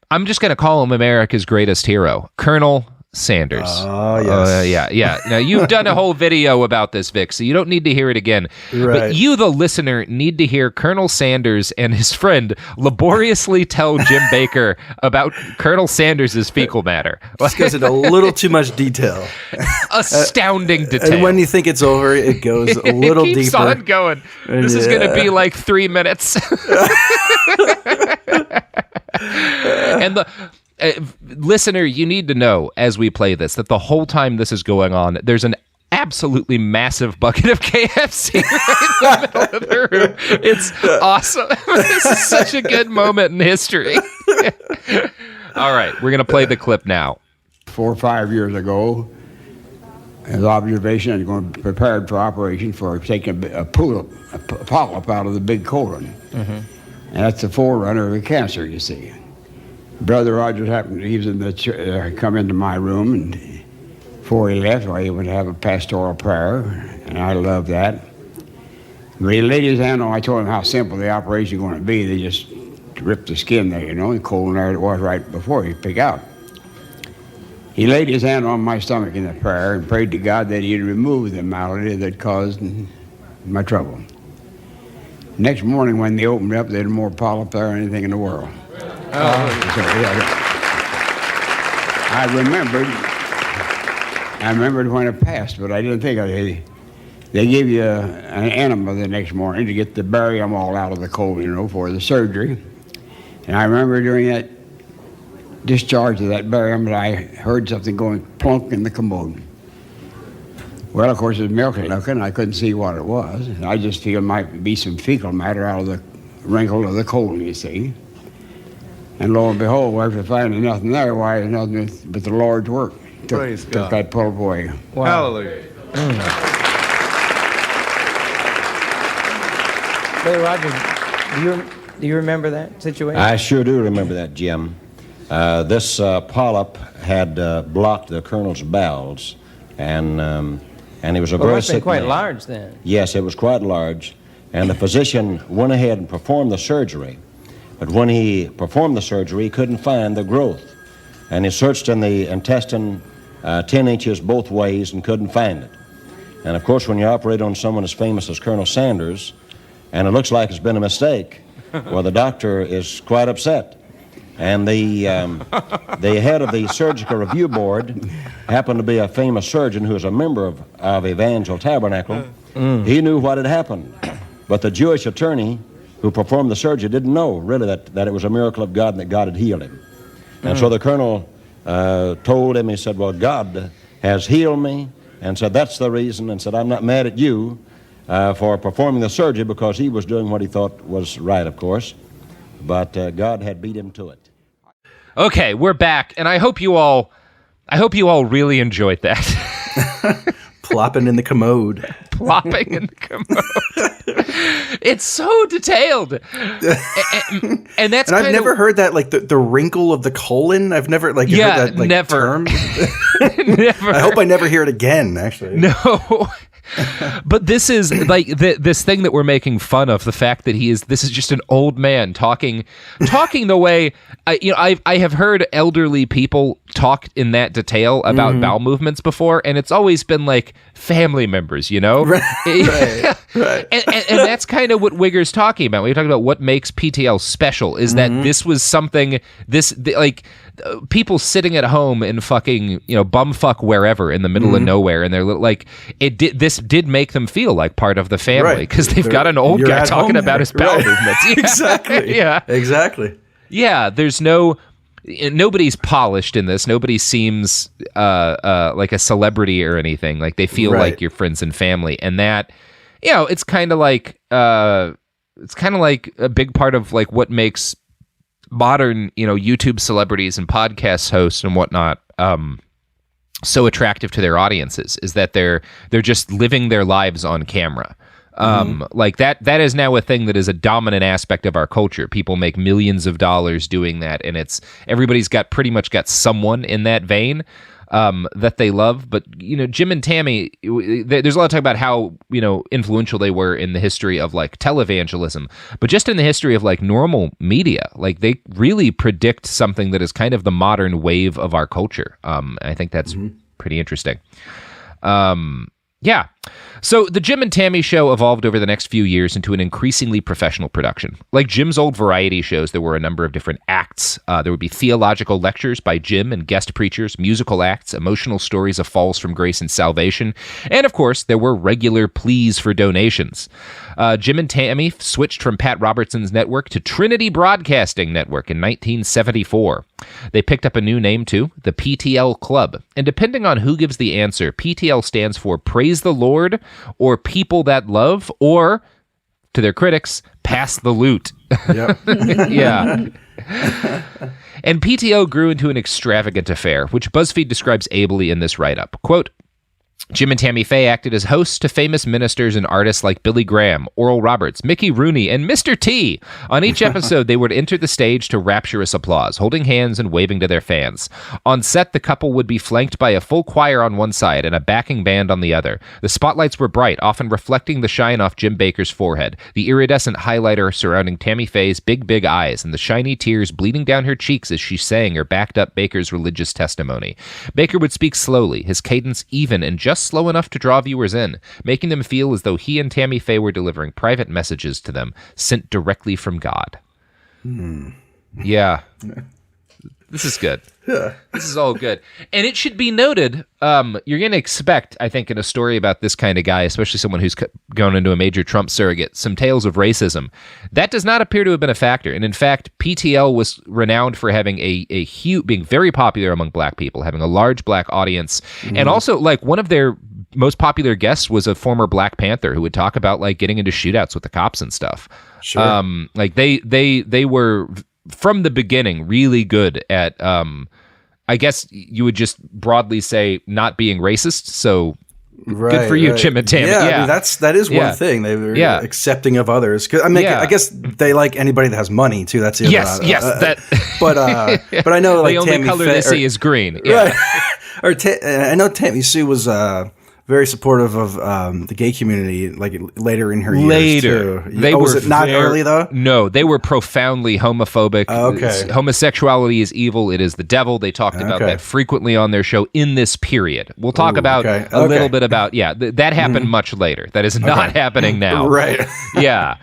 Speaker 7: I'm just going to call him America's greatest hero, Colonel Sanders.
Speaker 8: Oh, yes.
Speaker 7: Yeah. Now, you've done a whole video about this, Vic, so you don't need to hear it again.
Speaker 8: Right.
Speaker 7: But you, the listener, need to hear Colonel Sanders and his friend laboriously tell Jim Bakker about Colonel Sanders' fecal matter.
Speaker 8: Just goes into a little too much detail.
Speaker 7: Astounding detail.
Speaker 8: And when you think it's over, it goes a little
Speaker 7: it keeps
Speaker 8: deeper.
Speaker 7: on going. This is going to be like 3 minutes. And the... listener, you need to know as we play this that the whole time this is going on, there's an absolutely massive bucket of KFC right in the middle of the room. It's awesome. This is such a good moment in history. All right, we're going to play the clip now.
Speaker 13: 4 or 5 years ago, as observation, I was going to be prepared for operation for taking a polyp out of the big colon. Mm-hmm. And that's the forerunner of the cancer, you see. Brother Rogers happened, he was in the come into my room, and before he left, he would have a pastoral prayer, and I love that. But he laid his hand on, I told him how simple the operation was going to be. They just ripped the skin there, the colon there it was right before he pick out. He laid his hand on my stomach in the prayer and prayed to God that he'd remove the malady that caused my trouble. Next morning when they opened up, there was more polyp there than anything in the world. I remembered when it passed, but I didn't think of it. They give you an enema the next morning to bury them all out of the colon, for the surgery. And I remember during that discharge of that barium that I heard something going plunk in the commode. Well, of course, it was milky looking. I couldn't see what it was. And I just feel it might be some fecal matter out of the wrinkle of the colon, you see. And lo and behold, after finding nothing there, why, there's nothing but the Lord's work. Took that poor boy.
Speaker 14: Wow.
Speaker 15: Hallelujah.
Speaker 14: Brother Roger, do you remember that situation?
Speaker 16: I sure do remember that, Jim. This polyp had blocked the colonel's bowels, and he was a very sick
Speaker 14: quite
Speaker 16: man.
Speaker 14: large then.
Speaker 16: Yes, it was quite large, and the physician went ahead and performed the surgery. But when he performed the surgery, he couldn't find the growth, and he searched in the intestine 10 inches both ways and couldn't find it. And of course, when you operate on someone as famous as Colonel Sanders, and it looks like it's been a mistake, well, the doctor is quite upset. And the head of the surgical review board happened to be a famous surgeon who was a member of Evangel Tabernacle. He knew what had happened, but the Jewish attorney who performed the surgery didn't know really that it was a miracle of God and that God had healed him. And so the colonel told him, he said, well, God has healed me, and said that's the reason, and said I'm not mad at you for performing the surgery, because he was doing what he thought was right, of course, but God had beat him to it.
Speaker 7: Okay, we're back, and I hope you all really enjoyed that.
Speaker 8: Plopping in the commode.
Speaker 7: Plopping in the commode. It's so detailed. And that's
Speaker 8: I've never heard that, like the wrinkle of the colon. I've never heard that
Speaker 7: never.
Speaker 8: term.
Speaker 7: Never.
Speaker 8: I hope I never hear it again, actually.
Speaker 7: No. But this is like this thing that we're making fun of, the fact that this is just an old man talking the way I have heard elderly people talk in that detail about bowel movements before, and it's always been like family members, right. And that's kind of what Wigger's talking about when you're talking about what makes PTL special, is that this was something people sitting at home in fucking bumfuck wherever in the middle of nowhere, and they're like, this did make them feel like part of the family, because they've got an old guy talking about his bowel movements. Yeah.
Speaker 8: Exactly.
Speaker 7: Yeah,
Speaker 8: exactly.
Speaker 7: Yeah, there's nobody's polished in this. Nobody seems like a celebrity or anything. Like they feel like your friends and family, and that it's kind of like a big part of like what makes modern YouTube celebrities and podcast hosts and whatnot so attractive to their audiences, is that they're just living their lives on camera. Like that is now a thing that is a dominant aspect of our culture. People make millions of dollars doing that, and everybody's pretty much got someone in that vein that they love. But Jim and Tammy, there's a lot of talk about how influential they were in the history of like televangelism, but just in the history of like normal media, like they really predict something that is kind of the modern wave of our culture. I think that's pretty interesting. Yeah. So the Jim and Tammy show evolved over the next few years into an increasingly professional production. Like Jim's old variety shows, there were a number of different acts. There would be theological lectures by Jim and guest preachers, musical acts, emotional stories of falls from grace and salvation, and of course, there were regular pleas for donations. Jim and Tammy switched from Pat Robertson's network to Trinity Broadcasting Network in 1974. They picked up a new name too, the PTL Club. And depending on who gives the answer, PTL stands for Praise the Lord, or People That Love, or, to their critics, Pass the Loot.
Speaker 8: Yep.
Speaker 7: Yeah. And PTL grew into an extravagant affair, which BuzzFeed describes ably in this write-up. Quote, Jim and Tammy Faye acted as hosts to famous ministers and artists like Billy Graham, Oral Roberts, Mickey Rooney, and Mr. T. On each episode, they would enter the stage to rapturous applause, holding hands and waving to their fans. On set, the couple would be flanked by a full choir on one side and a backing band on the other. The spotlights were bright, often reflecting the shine off Jim Bakker's forehead, the iridescent highlighter surrounding Tammy Faye's big eyes, and the shiny tears bleeding down her cheeks as she sang or backed up Bakker's religious testimony. Bakker would speak slowly, his cadence even and just slow enough to draw viewers in, making them feel as though he and Tammy Faye were delivering private messages to them, sent directly from God. Yeah. This is good. This is all good. And it should be noted, you're going to expect, I think, in a story about this kind of guy, especially someone who's gone into a major Trump surrogate, some tales of racism. That does not appear to have been a factor. And in fact, PTL was renowned for having a huge, being very popular among black people, having a large black audience. And also, like, one of their most popular guests was a former Black Panther who would talk about, like, getting into shootouts with the cops and stuff.
Speaker 8: Sure.
Speaker 7: Like, they were, from the beginning, really good at I guess you would just broadly say not being racist. So good for you, Jim and Tammy.
Speaker 8: Yeah, I mean, that is one thing. They were accepting of others. 'Cause, I mean, I guess they like anybody that has money too. That's the other, but I know like
Speaker 7: the only
Speaker 8: Tammy
Speaker 7: color they see is green. Yeah.
Speaker 8: Right. I know Tammy Sue was very supportive of the gay community, like later in her years too. Was it not early though?
Speaker 7: No, they were profoundly homophobic.
Speaker 8: Okay.
Speaker 7: Homosexuality is evil. It is the devil. They talked about that frequently on their show in this period. We'll talk about a little bit about, that happened much later. That is not happening now.
Speaker 8: Right.
Speaker 7: Yeah.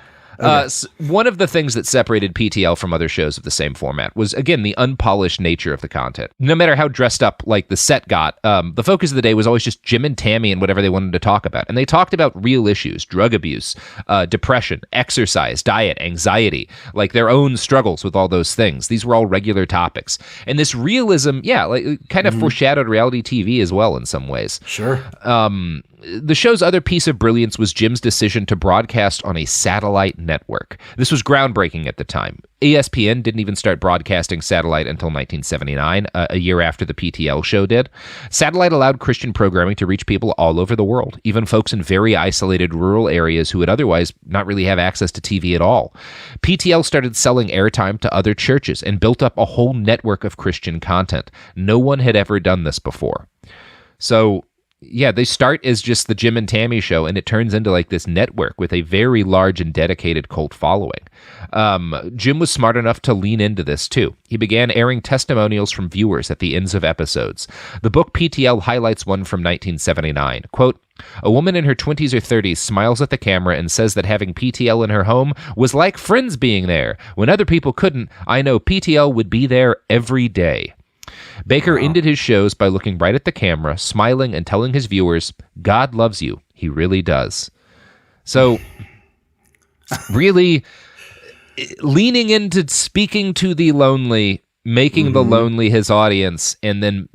Speaker 7: One of the things that separated PTL from other shows of the same format was, again, the unpolished nature of the content. No matter how dressed up like the set got, the focus of the day was always just Jim and Tammy and whatever they wanted to talk about. And they talked about real issues, drug abuse, depression, exercise, diet, anxiety, like their own struggles with all those things. These were all regular topics. And this realism, kind of foreshadowed reality TV as well in some ways.
Speaker 8: Sure.
Speaker 7: The show's other piece of brilliance was Jim's decision to broadcast on a satellite network. This was groundbreaking at the time. ESPN didn't even start broadcasting satellite until 1979, a year after the PTL show did. Satellite allowed Christian programming to reach people all over the world, even folks in very isolated rural areas who would otherwise not really have access to TV at all. PTL started selling airtime to other churches and built up a whole network of Christian content. No one had ever done this before. So they start as just the Jim and Tammy show, and it turns into like this network with a very large and dedicated cult following. Jim was smart enough to lean into this too. He began airing testimonials from viewers at the ends of episodes. The book PTL highlights one from 1979. Quote, "A woman in her 20s or 30s smiles at the camera and says that having PTL in her home was like friends being there. When other people couldn't, I know PTL would be there every day." Bakker ended his shows by looking right at the camera, smiling, and telling his viewers, "God loves you. He really does." So, really leaning into speaking to the lonely, making the lonely his audience, and then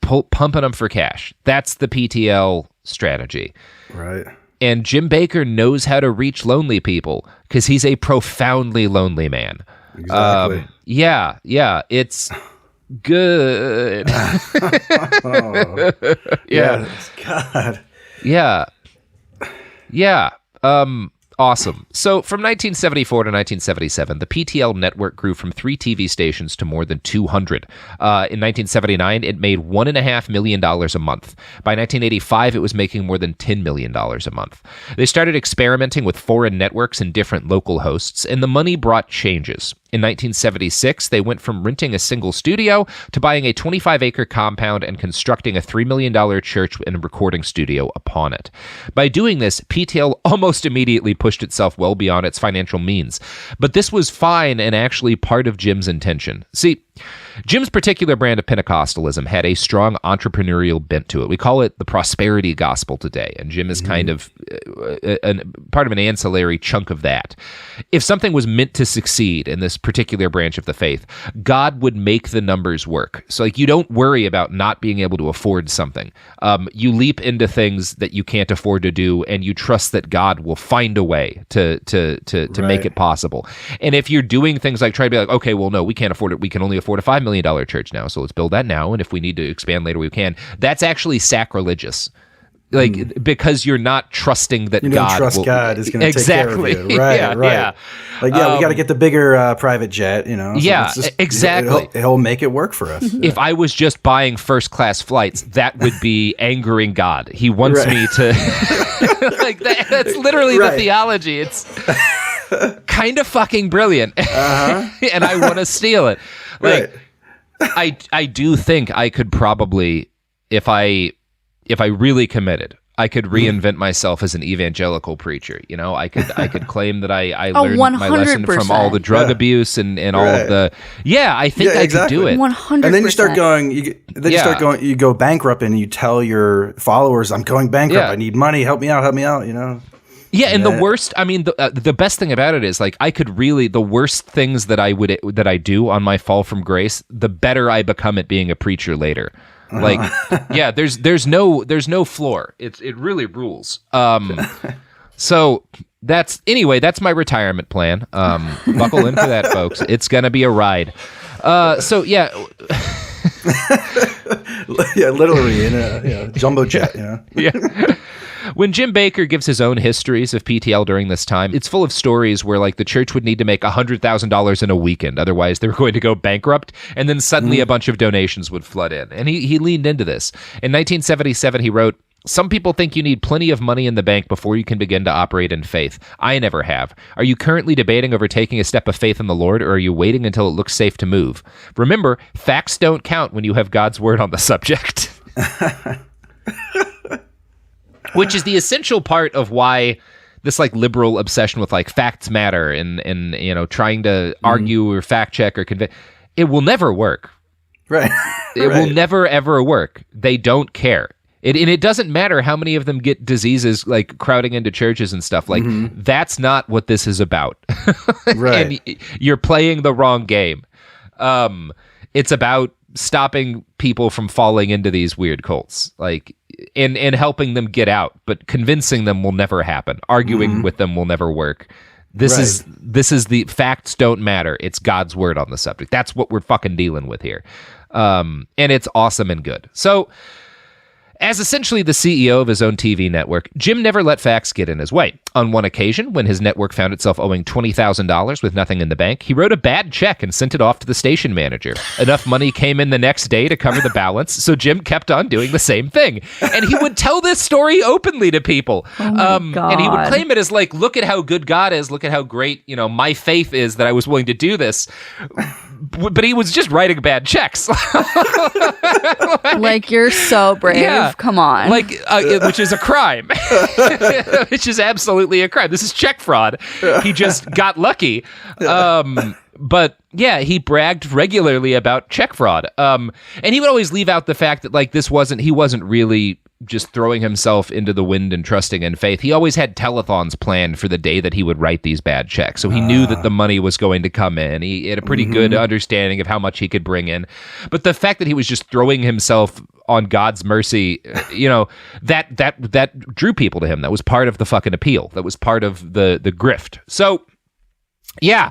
Speaker 7: pumping them for cash. That's the PTL strategy.
Speaker 8: Right.
Speaker 7: And Jim Bakker knows how to reach lonely people because he's a profoundly lonely man.
Speaker 8: Exactly.
Speaker 7: It's good.
Speaker 8: God.
Speaker 7: Awesome. So from 1974 to 1977, the PTL network grew from 3 TV stations to more than 200. In 1979, it made $1.5 million a month. By 1985, it was making more than $10 million a month. They started experimenting with foreign networks and different local hosts, and the money brought changes. In 1976, they went from renting a single studio to buying a 25-acre compound and constructing a $3 million church and recording studio upon it. By doing this, PTL almost immediately pushed itself well beyond its financial means. But this was fine and actually part of Jim's intention. See, Jim's particular brand of Pentecostalism had a strong entrepreneurial bent to it. We call it the prosperity gospel today, and Jim is kind of part of an ancillary chunk of that. If something was meant to succeed in this particular branch of the faith, God would make the numbers work. So you don't worry about not being able to afford something. You leap into things that you can't afford to do, and you trust that God will find a way to make it possible. And if you're doing things like try to be like, okay, well, no, we can't afford it. We can only afford a $5 million church now, so let's build that now, and if we need to expand later, we can. That's actually sacrilegious. Because you're not trusting that God
Speaker 8: is going to take care of you. Right.
Speaker 7: Yeah.
Speaker 8: We got to get the bigger private jet, So
Speaker 7: exactly.
Speaker 8: It'll make it work for us.
Speaker 7: If I was just buying first-class flights, that would be angering God. He wants me to... that's literally the theology. It's kind of fucking brilliant. And I want to steal it. I do think I could probably, if I really committed, I could reinvent myself as an evangelical preacher. I could claim that I learned my lesson from all the drug abuse and all of the. I think I could do it.
Speaker 2: 100%.
Speaker 8: And then you start going. You go bankrupt, and you tell your followers, "I'm going bankrupt. I need money. Help me out.
Speaker 7: Yeah, and the worst, the best thing about it is I could really, the worst things that I do on my fall from grace, the better I become at being a preacher later. There's no floor. It really rules. So that's my retirement plan. Buckle in for that, folks. It's gonna be a ride.
Speaker 8: Yeah, literally in a jumbo jet.
Speaker 7: Yeah. When Jim Bakker gives his own histories of PTL during this time, it's full of stories where like the church would need to make $100,000 in a weekend. Otherwise, they were going to go bankrupt. And then suddenly a bunch of donations would flood in. And he leaned into this. In 1977, he wrote, "Some people think you need plenty of money in the bank before you can begin to operate in faith. I never have. Are you currently debating over taking a step of faith in the Lord, or are you waiting until it looks safe to move? Remember, facts don't count when you have God's word on the subject." Which is the essential part of why this like liberal obsession with like facts matter and trying to argue or fact check or convince, it will never work.
Speaker 8: Right.
Speaker 7: It will never ever work. They don't care. It doesn't matter how many of them get diseases like crowding into churches and stuff. Like that's not what this is about.
Speaker 8: Right.
Speaker 7: And you're playing the wrong game. It's about stopping people from falling into these weird cults, like and helping them get out, but convincing them will never happen. Arguing with them will never work. This is the facts don't matter. It's God's word on the subject. That's what we're fucking dealing with here. And it's awesome and good. So as essentially the CEO of his own TV network, Jim never let facts get in his way. On one occasion, when his network found itself owing $20,000 with nothing in the bank, he wrote a bad check and sent it off to the station manager. Enough money came in the next day to cover the balance, so Jim kept on doing the same thing. And he would tell this story openly to people.
Speaker 9: Oh God.
Speaker 7: And he would claim it as like, look at how good God is, look at how great, my faith is that I was willing to do this. But he was just writing bad checks.
Speaker 9: Like, you're so brave.
Speaker 7: Yeah.
Speaker 9: Come on.
Speaker 7: Like, which is a crime. Which is absolutely a crime. This is check fraud. He just got lucky. But yeah, he bragged regularly about check fraud. And he would always leave out the fact that like he wasn't really just throwing himself into the wind and trusting in faith. He always had telethons planned for the day that he would write these bad checks. So he knew that the money was going to come in. He had a pretty good understanding of how much he could bring in. But the fact that he was just throwing himself on God's mercy, that drew people to him. That was part of the fucking appeal. That was part of the grift. So yeah.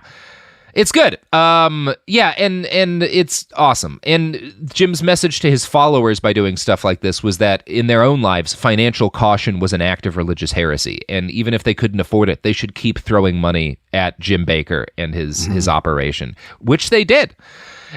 Speaker 7: It's good. And it's awesome. And Jim's message to his followers by doing stuff like this was that in their own lives, financial caution was an act of religious heresy. And even if they couldn't afford it, they should keep throwing money at Jim Bakker and his operation, which they did.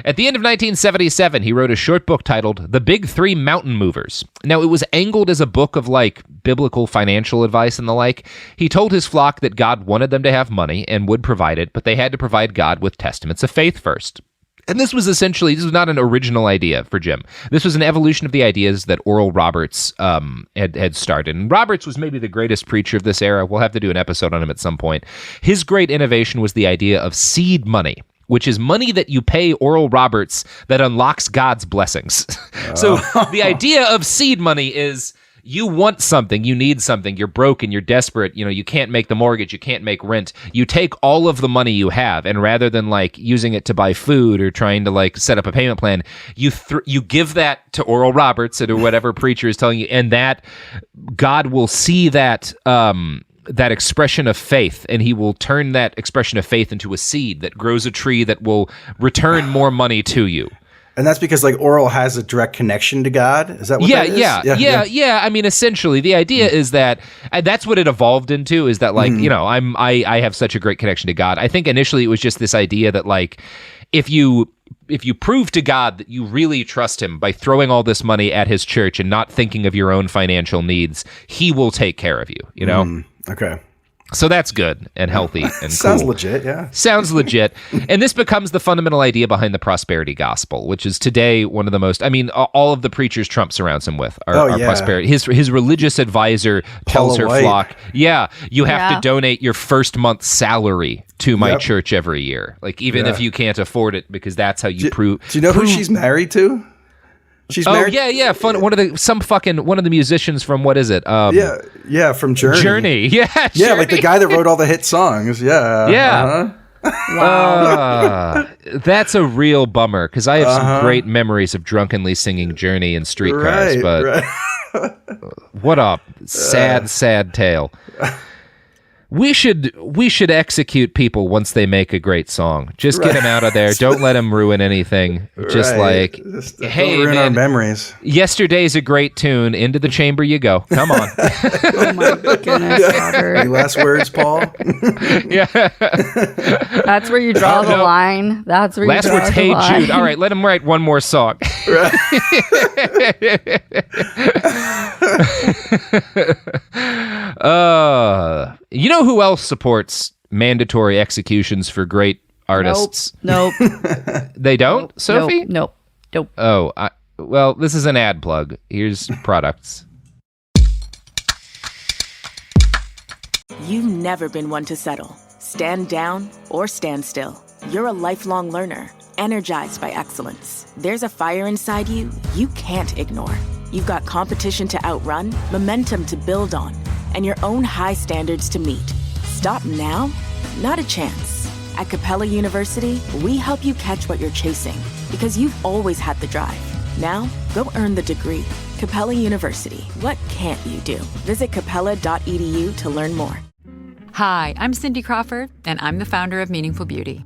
Speaker 7: At the end of 1977, he wrote a short book titled The Big Three Mountain Movers. Now, it was angled as a book of, like, biblical financial advice and the like. He told his flock that God wanted them to have money and would provide it, but they had to provide God with testaments of faith first. And this was not an original idea for Jim. This was an evolution of the ideas that Oral Roberts had started. And Roberts was maybe the greatest preacher of this era. We'll have to do an episode on him at some point. His great innovation was the idea of seed money, which is money that you pay Oral Roberts that unlocks God's blessings. So the idea of seed money is you want something, you need something, you're broken, you're desperate, you can't make the mortgage, you can't make rent. You take all of the money you have, and rather than like using it to buy food or trying to like set up a payment plan, you give that to Oral Roberts or whatever preacher is telling you, and that God will see that that expression of faith, and he will turn that expression of faith into a seed that grows a tree that will return more money to you.
Speaker 8: And that's because like Oral has a direct connection to God. Is that what that is?
Speaker 7: Yeah. I mean, essentially, the idea is that that's what it evolved into. Is that like I have such a great connection to God. I think initially it was just this idea that like if you prove to God that you really trust him by throwing all this money at his church and not thinking of your own financial needs, he will take care of you.
Speaker 8: Okay.
Speaker 7: So that's good and healthy and
Speaker 8: Sounds
Speaker 7: cool.
Speaker 8: legit, yeah.
Speaker 7: Sounds legit. And this becomes the fundamental idea behind the prosperity gospel, which is today one of the most, all of the preachers Trump surrounds him with are prosperity. His religious advisor tells her flock, you have to donate your first month's salary to my church every year. Like, even if you can't afford it, because that's how you prove.
Speaker 8: Do you know who she's married to? She's married.
Speaker 7: Fun. One of the musicians from what is it?
Speaker 8: From Journey.
Speaker 7: Journey.
Speaker 8: Yeah, like the guy that wrote all the hit songs. Yeah.
Speaker 7: Wow. That's a real bummer, because I have some great memories of drunkenly singing Journey in streetcars. But what a sad tale. We should execute people once they make a great song. Just get them out of there. Don't let them ruin anything. Just hey,
Speaker 8: ruin
Speaker 7: man,
Speaker 8: our memories.
Speaker 7: Yesterday's a great tune. Into the chamber you go. Come on.
Speaker 9: Oh my goodness, Robert.
Speaker 8: Any last words, Paul?
Speaker 7: Yeah.
Speaker 9: That's where you draw the line. That's where
Speaker 7: last
Speaker 9: you draw
Speaker 7: words,
Speaker 9: the
Speaker 7: hey
Speaker 9: line.
Speaker 7: Jude. All right, let him write one more song. You know who else supports mandatory executions for great artists?
Speaker 9: Nope.
Speaker 7: They don't, Sophie?
Speaker 9: Nope.
Speaker 7: Oh, well, this is an ad plug. Here's products.
Speaker 10: You've never been one to settle. Stand down or stand still. You're a lifelong learner, energized by excellence. There's a fire inside you can't ignore. You've got competition to outrun, momentum to build on, and your own high standards to meet. Stop now? Not a chance. At Capella University, we help you catch what you're chasing because you've always had the drive. Now, go earn the degree. Capella University, what can't you do? Visit capella.edu to learn more.
Speaker 15: Hi, I'm Cindy Crawford, and I'm the founder of Meaningful Beauty.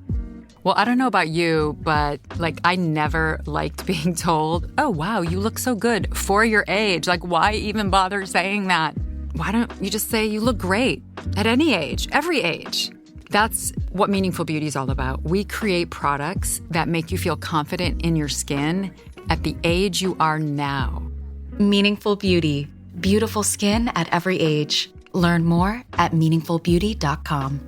Speaker 15: Well, I don't know about you, but I never liked being told, oh, wow, you look so good for your age. Why even bother saying that? Why don't you just say you look great at any age, every age? That's what Meaningful Beauty is all about. We create products that make you feel confident in your skin at the age you are now.
Speaker 17: Meaningful Beauty. Beautiful skin at every age. Learn more at meaningfulbeauty.com.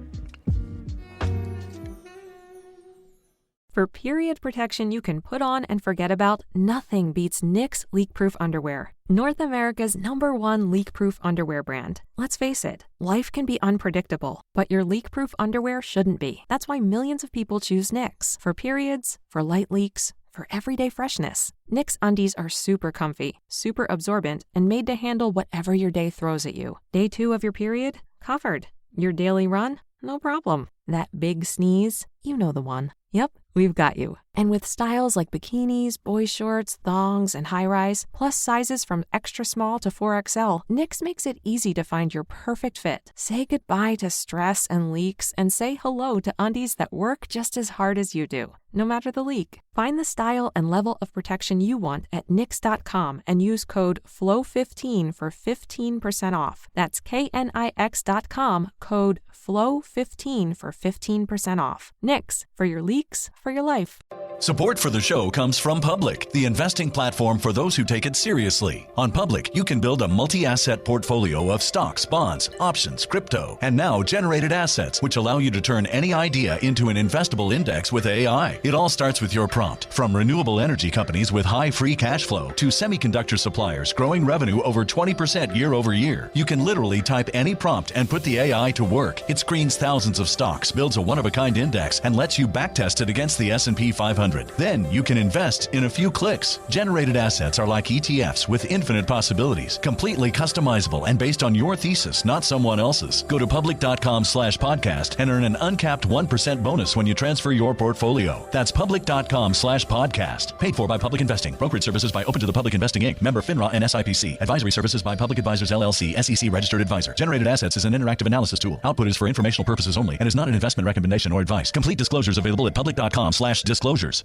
Speaker 12: For period protection you can put on and forget about, nothing beats Knix leak-proof underwear. North America's #1 leak-proof underwear brand. Let's face it, life can be unpredictable, but your leak-proof underwear shouldn't be. That's why millions of people choose Knix. For periods, for light leaks, for everyday freshness. Knix undies are super comfy, super absorbent, and made to handle whatever your day throws at you. Day 2 of your period? Covered. Your daily run? No problem. That big sneeze? You know the one. Yep, we've got you. And with styles like bikinis, boy shorts, thongs, and high-rise, plus sizes from extra small to 4XL, Knix makes it easy to find your perfect fit. Say goodbye to stress and leaks, and say hello to undies that work just as hard as you do, no matter the leak. Find the style and level of protection you want at Knix.com and use code FLOW15 for 15% off. That's KNIX.com, code FLOW15 for 15% off. Knix, for your leaks, for your life.
Speaker 6: Support for the show comes from Public, the investing platform for those who take it seriously. On Public, you can build a multi-asset portfolio of stocks, bonds, options, crypto, and now generated assets, which allow you to turn any idea into an investable index with AI. It all starts with your prompt. From renewable energy companies with high free cash flow to semiconductor suppliers growing revenue over 20% year over year, you can literally type any prompt and put the AI to work. It screens thousands of stocks, builds a one-of-a-kind index, and lets you backtest it against the S&P 500. Then you can invest in a few clicks. Generated assets are like ETFs with infinite possibilities, completely customizable and based on your thesis, not someone else's. Go to public.com/podcast and earn an uncapped 1% bonus when you transfer your portfolio. That's public.com/podcast. Paid for by Public Investing. Brokerage services by Open to the Public Investing Inc. Member FINRA and SIPC. Advisory services by Public Advisors LLC, SEC registered advisor. Generated assets is an interactive analysis tool. Output is for informational purposes only and is not an investment recommendation or advice. Complete disclosures available at public.com/disclosures.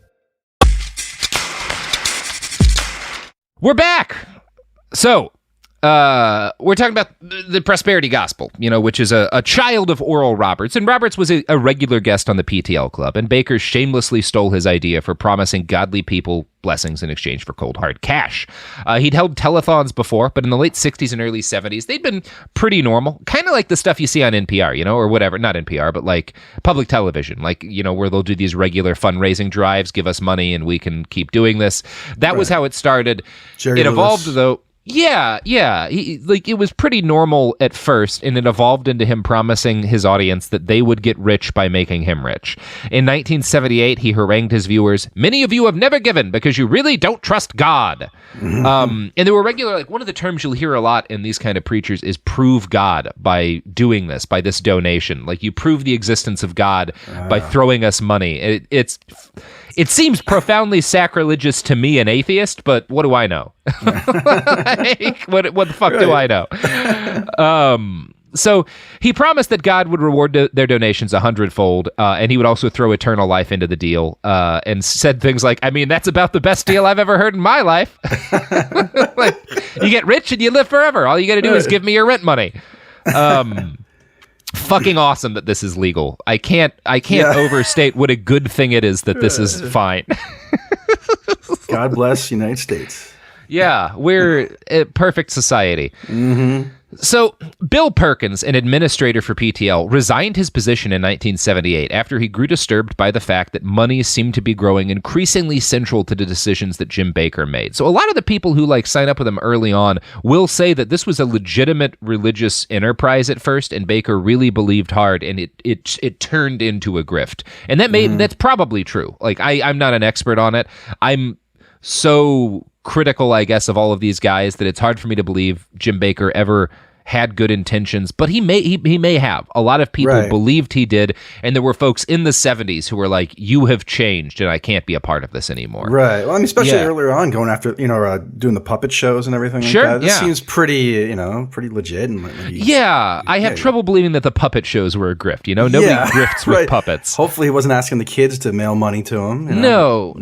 Speaker 7: We're back. So, we're talking about the prosperity gospel, which is a child of Oral Roberts. And Roberts was a regular guest on the PTL Club, and Bakker shamelessly stole his idea for promising godly people blessings in exchange for cold, hard cash. He'd held telethons before, but in the late 60s and early 70s, they'd been pretty normal. Kind of like the stuff you see on NPR, or whatever. Not NPR, but like public television, where they'll do these regular fundraising drives, give us money, and we can keep doing this. That was how it started. It evolved, though. Yeah. It was pretty normal at first, and it evolved into him promising his audience that they would get rich by making him rich. In 1978, he harangued his viewers, "Many of you have never given because you really don't trust God." And they were regular, one of the terms you'll hear a lot in these kind of preachers is prove God by doing this, by this donation. You prove the existence of God by throwing us money. It seems profoundly sacrilegious to me, an atheist, but what do I know? What the fuck do I know? So he promised that God would reward their donations 100-fold, and he would also throw eternal life into the deal, and said things like, I mean, that's about the best deal I've ever heard in my life. Like, you get rich and you live forever. All you got to do is give me your rent money. Fucking awesome that this is legal. I can't overstate what a good thing it is that this is fine.
Speaker 8: God bless United States.
Speaker 7: Yeah, we're a perfect society. Mm-hmm. So, Bill Perkins, an administrator for PTL, resigned his position in 1978 after he grew disturbed by the fact that money seemed to be growing increasingly central to the decisions that Jim Bakker made. So, a lot of the people who sign up with him early on will say that this was a legitimate religious enterprise at first, and Bakker really believed hard, and it turned into a grift. And that's probably true. I'm not an expert on it. I'm so critical, I guess, of all of these guys that it's hard for me to believe Jim Bakker ever had good intentions, but he may have. A lot of people believed he did, and there were folks in the 70s who were like, you have changed, and I can't be a part of this anymore.
Speaker 8: Right. Well, I mean, especially earlier on, going after, doing the puppet shows and everything like that. This seems pretty, pretty legit. And
Speaker 7: I have trouble believing that the puppet shows were a grift. Nobody grifts with puppets.
Speaker 8: Hopefully he wasn't asking the kids to mail money to him.
Speaker 7: No.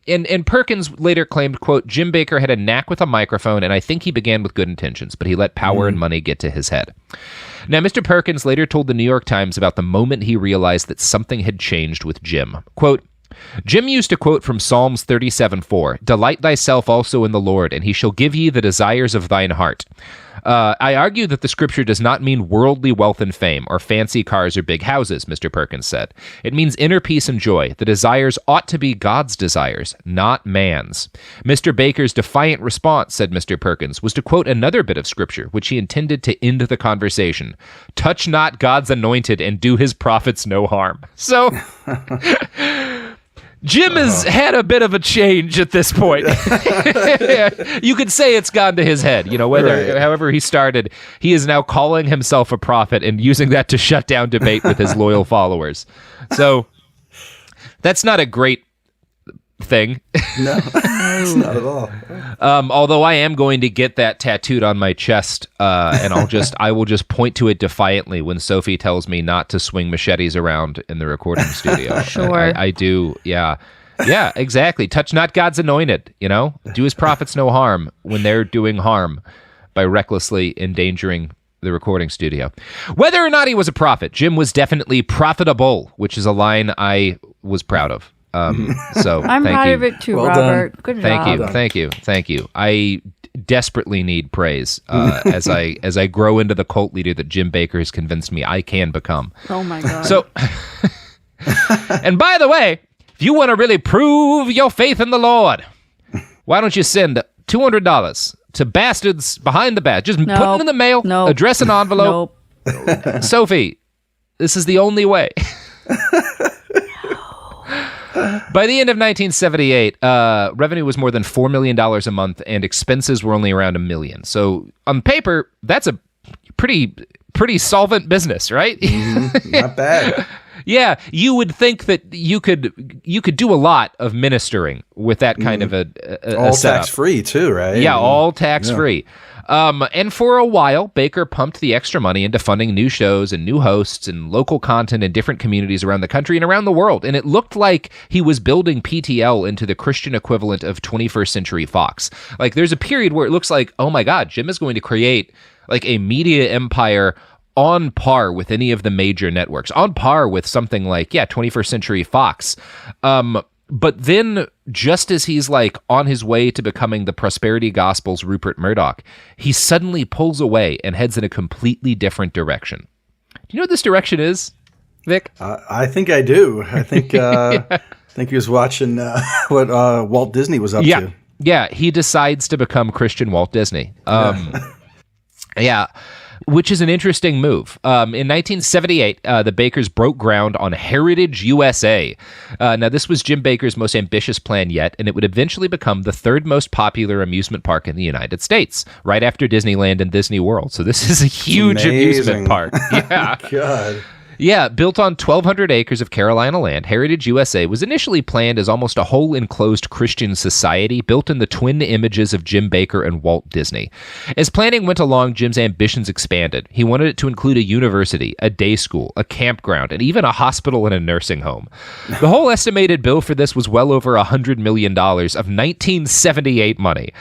Speaker 7: And Perkins later claimed, quote, Jim Bakker had a knack with a microphone, and I think he began with good intentions, but he let power and money get to his head. Now, Mr. Perkins later told the New York Times about the moment he realized that something had changed with Jim. Quote, Jim used to quote from Psalms 37:4, Delight thyself also in the Lord, and he shall give ye the desires of thine heart. I argue that the scripture does not mean worldly wealth and fame, or fancy cars or big houses, Mr. Perkins said. It means inner peace and joy. The desires ought to be God's desires, not man's. Mr. Bakker's defiant response, said Mr. Perkins, was to quote another bit of scripture, which he intended to end the conversation. Touch not God's anointed, and do his prophets no harm. So... Jim has had a bit of a change at this point. You could say it's gone to his head. However he started, he is now calling himself a prophet and using that to shut down debate with his loyal followers. So that's not a great thing.
Speaker 8: No, it's not at all.
Speaker 7: Although I am going to get that tattooed on my chest, and I will just point to it defiantly when Sophie tells me not to swing machetes around in the recording studio.
Speaker 9: Sure.
Speaker 7: I do. Yeah. Yeah, exactly. Touch not God's anointed, Do his prophets no harm when they're doing harm by recklessly endangering the recording studio. Whether or not he was a prophet, Jim was definitely profitable, which is a line I was proud of. So
Speaker 9: I'm proud of it too, Robert. Good job.
Speaker 7: Thank you. I desperately need praise as I grow into the cult leader that Jim Bakker has convinced me I can become.
Speaker 9: Oh my God.
Speaker 7: So, and by the way, if you want to really prove your faith in the Lord, why don't you send $200 to Bastards Behind the Badge? Just put it in the mail, address an envelope. Sophie, this is the only way. By the end of 1978, revenue was more than $4 million a month, and expenses were only around $1 million. So, on paper, that's a pretty solvent business, right?
Speaker 8: Not bad.
Speaker 7: Yeah, you would think that you could do a lot of ministering with that kind of a
Speaker 8: all
Speaker 7: setup.
Speaker 8: Tax-free too, right?
Speaker 7: Yeah, all tax-free. And for a while, Bakker pumped the extra money into funding new shows and new hosts and local content in different communities around the country and around the world. And it looked like he was building PTL into the Christian equivalent of 21st Century Fox. There's a period where it looks like, oh my God, Jim is going to create a media empire on par with any of the major networks, on par with something like, 21st Century Fox. But then, just as he's on his way to becoming the prosperity gospel's Rupert Murdoch, he suddenly pulls away and heads in a completely different direction. Do you know what this direction is, Vic?
Speaker 8: I think I do. I think I think he was watching what Walt Disney was up to.
Speaker 7: Yeah, he decides to become Christian Walt Disney. Which is an interesting move. In 1978, the Bakkers broke ground on Heritage USA. Now, this was Jim Bakker's most ambitious plan yet, and it would eventually become the third most popular amusement park in the United States, right after Disneyland and Disney World. So this is a huge amusement park. Yeah.
Speaker 8: God.
Speaker 7: Yeah, built on 1,200 acres of Carolina land, Heritage USA was initially planned as almost a whole enclosed Christian society built in the twin images of Jim Bakker and Walt Disney. As planning went along, Jim's ambitions expanded. He wanted it to include a university, a day school, a campground, and even a hospital and a nursing home. The whole estimated bill for this was well over $100 million of 1978 money.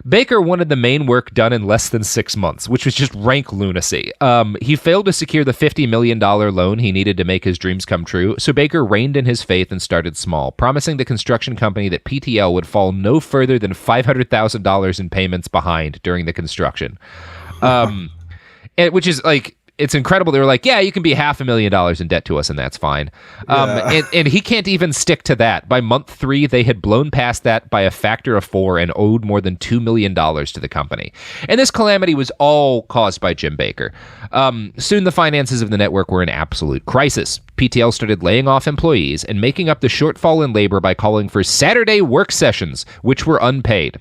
Speaker 7: Bakker wanted the main work done in less than 6 months, which was just rank lunacy. He failed to secure the $50 million loan he needed to make his dreams come true, so Bakker reined in his faith and started small, promising the construction company that PTL would fall no further than $500,000 in payments behind during the construction. Which is like... It's incredible. They were like, yeah, you can be $500,000 in debt to us, and that's fine. And he can't even stick to that. By month 3, they had blown past that by a factor of 4 and owed more than $2 million to the company. And this calamity was all caused by Jim Bakker. Soon the finances of the network were in absolute crisis. PTL started laying off employees and making up the shortfall in labor by calling for Saturday work sessions, which were unpaid.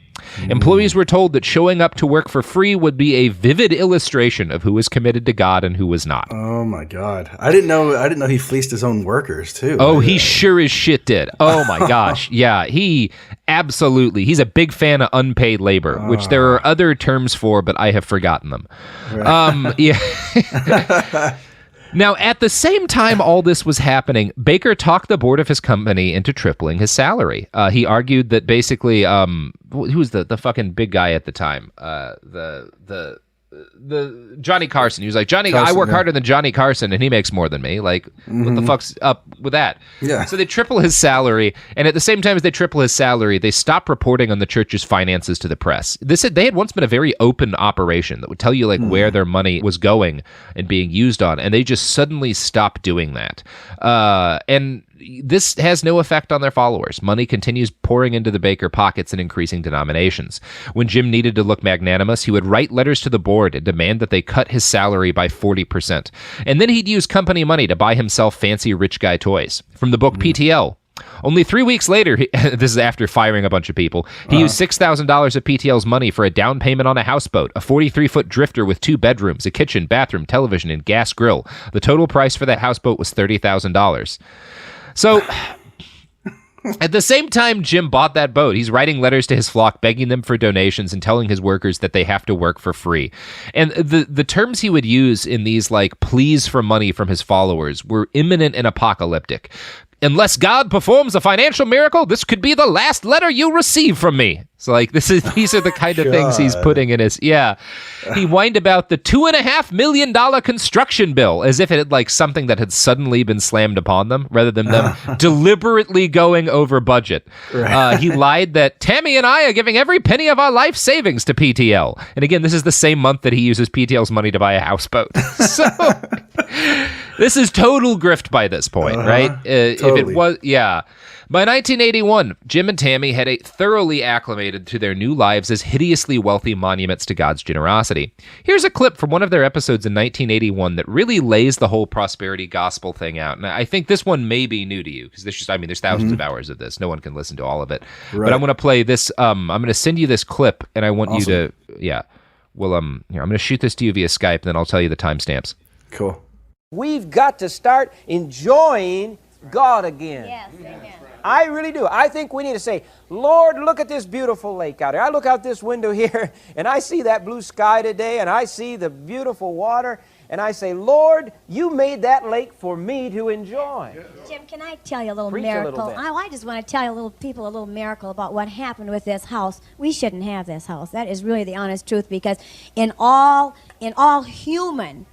Speaker 7: Employees were told that showing up to work for free would be a vivid illustration of who was committed to God and who was not.
Speaker 8: Oh my God. I didn't know he fleeced his own workers too.
Speaker 7: Oh, he sure as shit did. Oh my gosh. Yeah, he's a big fan of unpaid labor, which there are other terms for, but I have forgotten them. Right. Yeah. Now, at the same time all this was happening, Bakker talked the board of his company into tripling his salary. He argued that basically, who was the fucking big guy at the time? The Johnny Carson. He was like, I work harder than Johnny Carson and he makes more than me. Like, what the fuck's up with that? Yeah. So they triple his salary, and at the same time as they triple his salary, they stop reporting on the church's finances to the press. They had once been a very open operation that would tell you like where their money was going and being used on, and they just suddenly stopped doing that. And this has no effect on their followers. Money continues pouring into the Bakker pockets in increasing denominations. When Jim needed to look magnanimous, he would write letters to the board and demand that they cut his salary by 40%. And then he'd use company money to buy himself fancy rich guy toys. From the book PTL. Only 3 weeks later, this is after firing a bunch of people, he used $6,000 of PTL's money for a down payment on a houseboat, a 43-foot drifter with 2 bedrooms, a kitchen, bathroom, television, and gas grill. The total price for that houseboat was $30,000. So, at the same time Jim bought that boat, he's writing letters to his flock, begging them for donations and telling his workers that they have to work for free. And the terms he would use in these, like, pleas for money from his followers were imminent and apocalyptic. Unless God performs a financial miracle, this could be the last letter you receive from me. So, like, these are the kind of things he's putting in his, yeah. He whined about the $2.5 million construction bill as if it had, like, something that had suddenly been slammed upon them, rather than them deliberately going over budget. Right. He lied that Tammy and I are giving every penny of our life savings to PTL. And again, this is the same month that he uses PTL's money to buy a houseboat. So... This is total grift by this point, right? Totally. If it was, yeah. By 1981, Jim and Tammy had thoroughly acclimated to their new lives as hideously wealthy monuments to God's generosity. Here's a clip from one of their episodes in 1981 that really lays the whole prosperity gospel thing out. And I think this one may be new to you because there's thousands of hours of this. No one can listen to all of it. Right. But I'm going to play this. I'm going to send you this clip, and I want you to, yeah. Well, here, I'm going to shoot this to you via Skype, and then I'll tell you the timestamps.
Speaker 8: Cool.
Speaker 14: We've got to start enjoying God again. Yes, amen. I really do. I think we need to say, Lord, look at this beautiful lake out here. I look out this window here, and I see that blue sky today, and I see the beautiful water, and I say, Lord, you made that lake for me to enjoy.
Speaker 18: Jim, can I tell you a little miracle? I just want to tell you a little miracle about what happened with this house. We shouldn't have this house. That is really the honest truth, because in all human,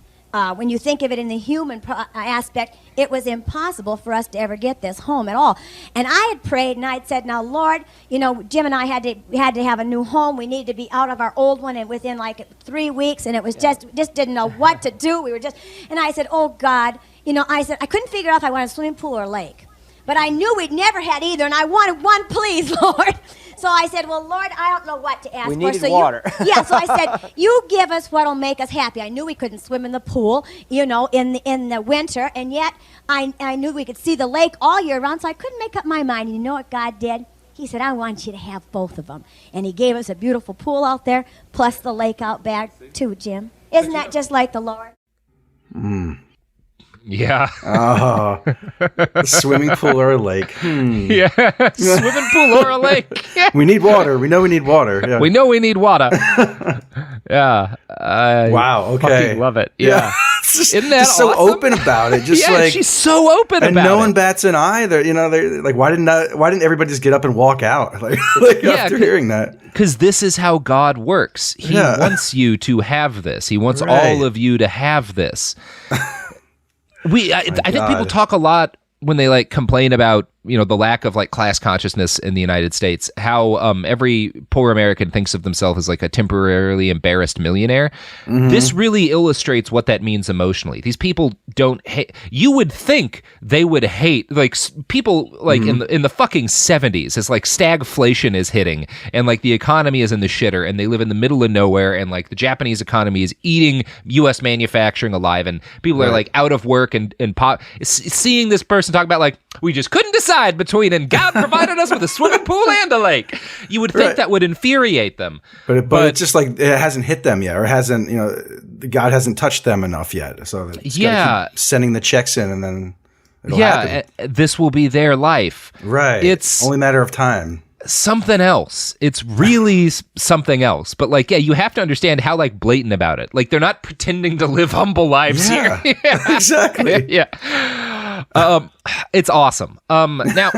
Speaker 18: when you think of it in the human aspect, it was impossible for us to ever get this home at all. And I had prayed and I had said, now Lord, you know, Jim and I had to have a new home. We needed to be out of our old one and within like 3 weeks, and it was just didn't know what to do. And I said, oh God, you know, I couldn't figure out if I wanted a swimming pool or a lake. But I knew we'd never had either, and I wanted one, please, Lord. So I said, well, Lord, I don't know what to ask for.
Speaker 14: We needed water.
Speaker 18: So I said, you give us what will make us happy. I knew we couldn't swim in the pool, you know, in the winter, and yet I knew we could see the lake all year round, so I couldn't make up my mind. And you know what God did? He said, I want you to have both of them. And he gave us a beautiful pool out there, plus the lake out back too, Jim. Isn't that just like the Lord?
Speaker 7: Yeah.
Speaker 8: Oh, a swimming pool or a lake.
Speaker 7: Yeah, swimming pool or a lake.
Speaker 8: We need water. We know we need water. Yeah.
Speaker 7: We know we need water. Yeah.
Speaker 8: Wow. Okay.
Speaker 7: Fucking love it. Yeah.
Speaker 8: Isn't that just so
Speaker 7: awesome?
Speaker 8: open about it? Just
Speaker 7: yeah,
Speaker 8: like
Speaker 7: she's so open about it.
Speaker 8: And no one bats an eye. They're like, why didn't everybody just get up and walk out? Like after hearing that.
Speaker 7: Because this is how God works. He wants you to have this. He wants all of you to have this. I think people talk a lot when they like complain about, you know, the lack of like class consciousness in the United States, how every poor American thinks of themselves as like a temporarily embarrassed millionaire. Mm-hmm. This really illustrates what that means emotionally. These people don't hate. You would think they would hate like people like in the fucking 70s. It's like stagflation is hitting and like the economy is in the shitter and they live in the middle of nowhere and like the Japanese economy is eating U.S. manufacturing alive and people are like out of work and seeing this person talk about like we just couldn't decide between and God provided us with a swimming pool and a lake. You would think that would infuriate them. But
Speaker 8: it's just like it hasn't hit them yet or hasn't, you know, God hasn't touched them enough yet. So it's gotta keep sending the checks in and then it'll happen.
Speaker 7: This will be their life.
Speaker 8: Right. It's only a matter of time.
Speaker 7: Something else. It's really something else. But like, you have to understand how like blatant about it. Like they're not pretending to live humble lives here.
Speaker 8: Exactly.
Speaker 7: It's awesome. Now,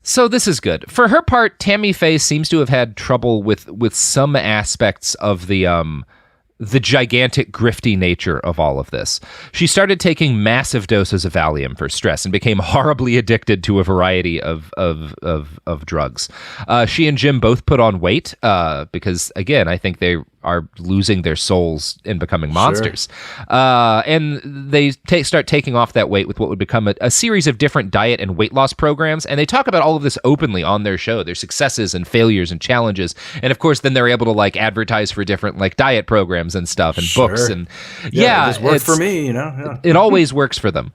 Speaker 7: so this is good. For her part, Tammy Faye seems to have had trouble with some aspects of the gigantic grifty nature of all of this. She started taking massive doses of Valium for stress and became horribly addicted to a variety of drugs. She and Jim both put on weight because, again, I think they are losing their souls and becoming monsters. And they start taking off that weight with what would become a series of different diet and weight loss programs. And they talk about all of this openly on their show, their successes and failures and challenges. And of course, then they're able to like advertise for different like diet programs and stuff and books. And
Speaker 8: it just worked for me, you know?
Speaker 7: It always works for them.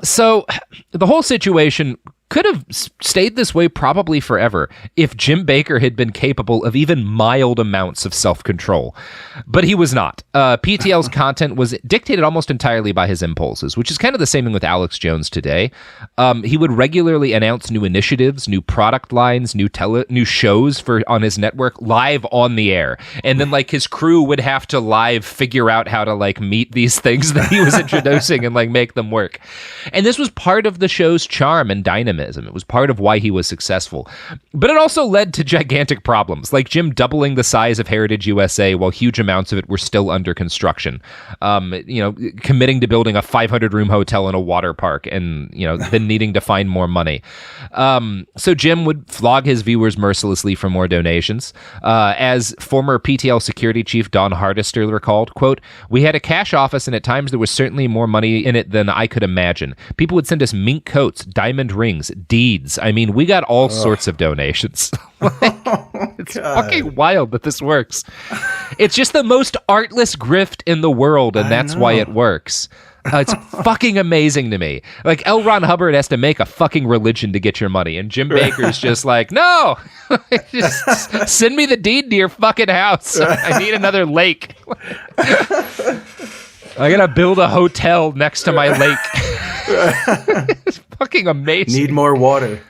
Speaker 7: So the whole situation could have stayed this way probably forever if Jim Bakker had been capable of even mild amounts of self-control. But he was not. PTL's content was dictated almost entirely by his impulses, which is kind of the same thing with Alex Jones today. He would regularly announce new initiatives, new product lines, new shows on his network live on the air. And then like his crew would have to live figure out how to like meet these things that he was introducing and like make them work. And this was part of the show's charm and dynamism. It was part of why he was successful. But it also led to gigantic problems, like Jim doubling the size of Heritage USA while huge amounts of it were still under construction. Committing to building a 500-room hotel in a water park and, then needing to find more money. So Jim would flog his viewers mercilessly for more donations. As former PTL security chief Don Hardister recalled, quote, "We had a cash office and at times there was certainly more money in it than I could imagine. People would send us mink coats, diamond rings, deeds. I mean, we got all sorts of donations." It's fucking wild that this works. It's just the most artless grift in the world, and that's why it works. It's fucking amazing to me. Like, L. Ron Hubbard has to make a fucking religion to get your money, and Jim Bakker's just like, no, just send me the deed to your fucking house. I need another lake. I gotta build a hotel next to my lake. It's fucking amazing.
Speaker 8: Need more water.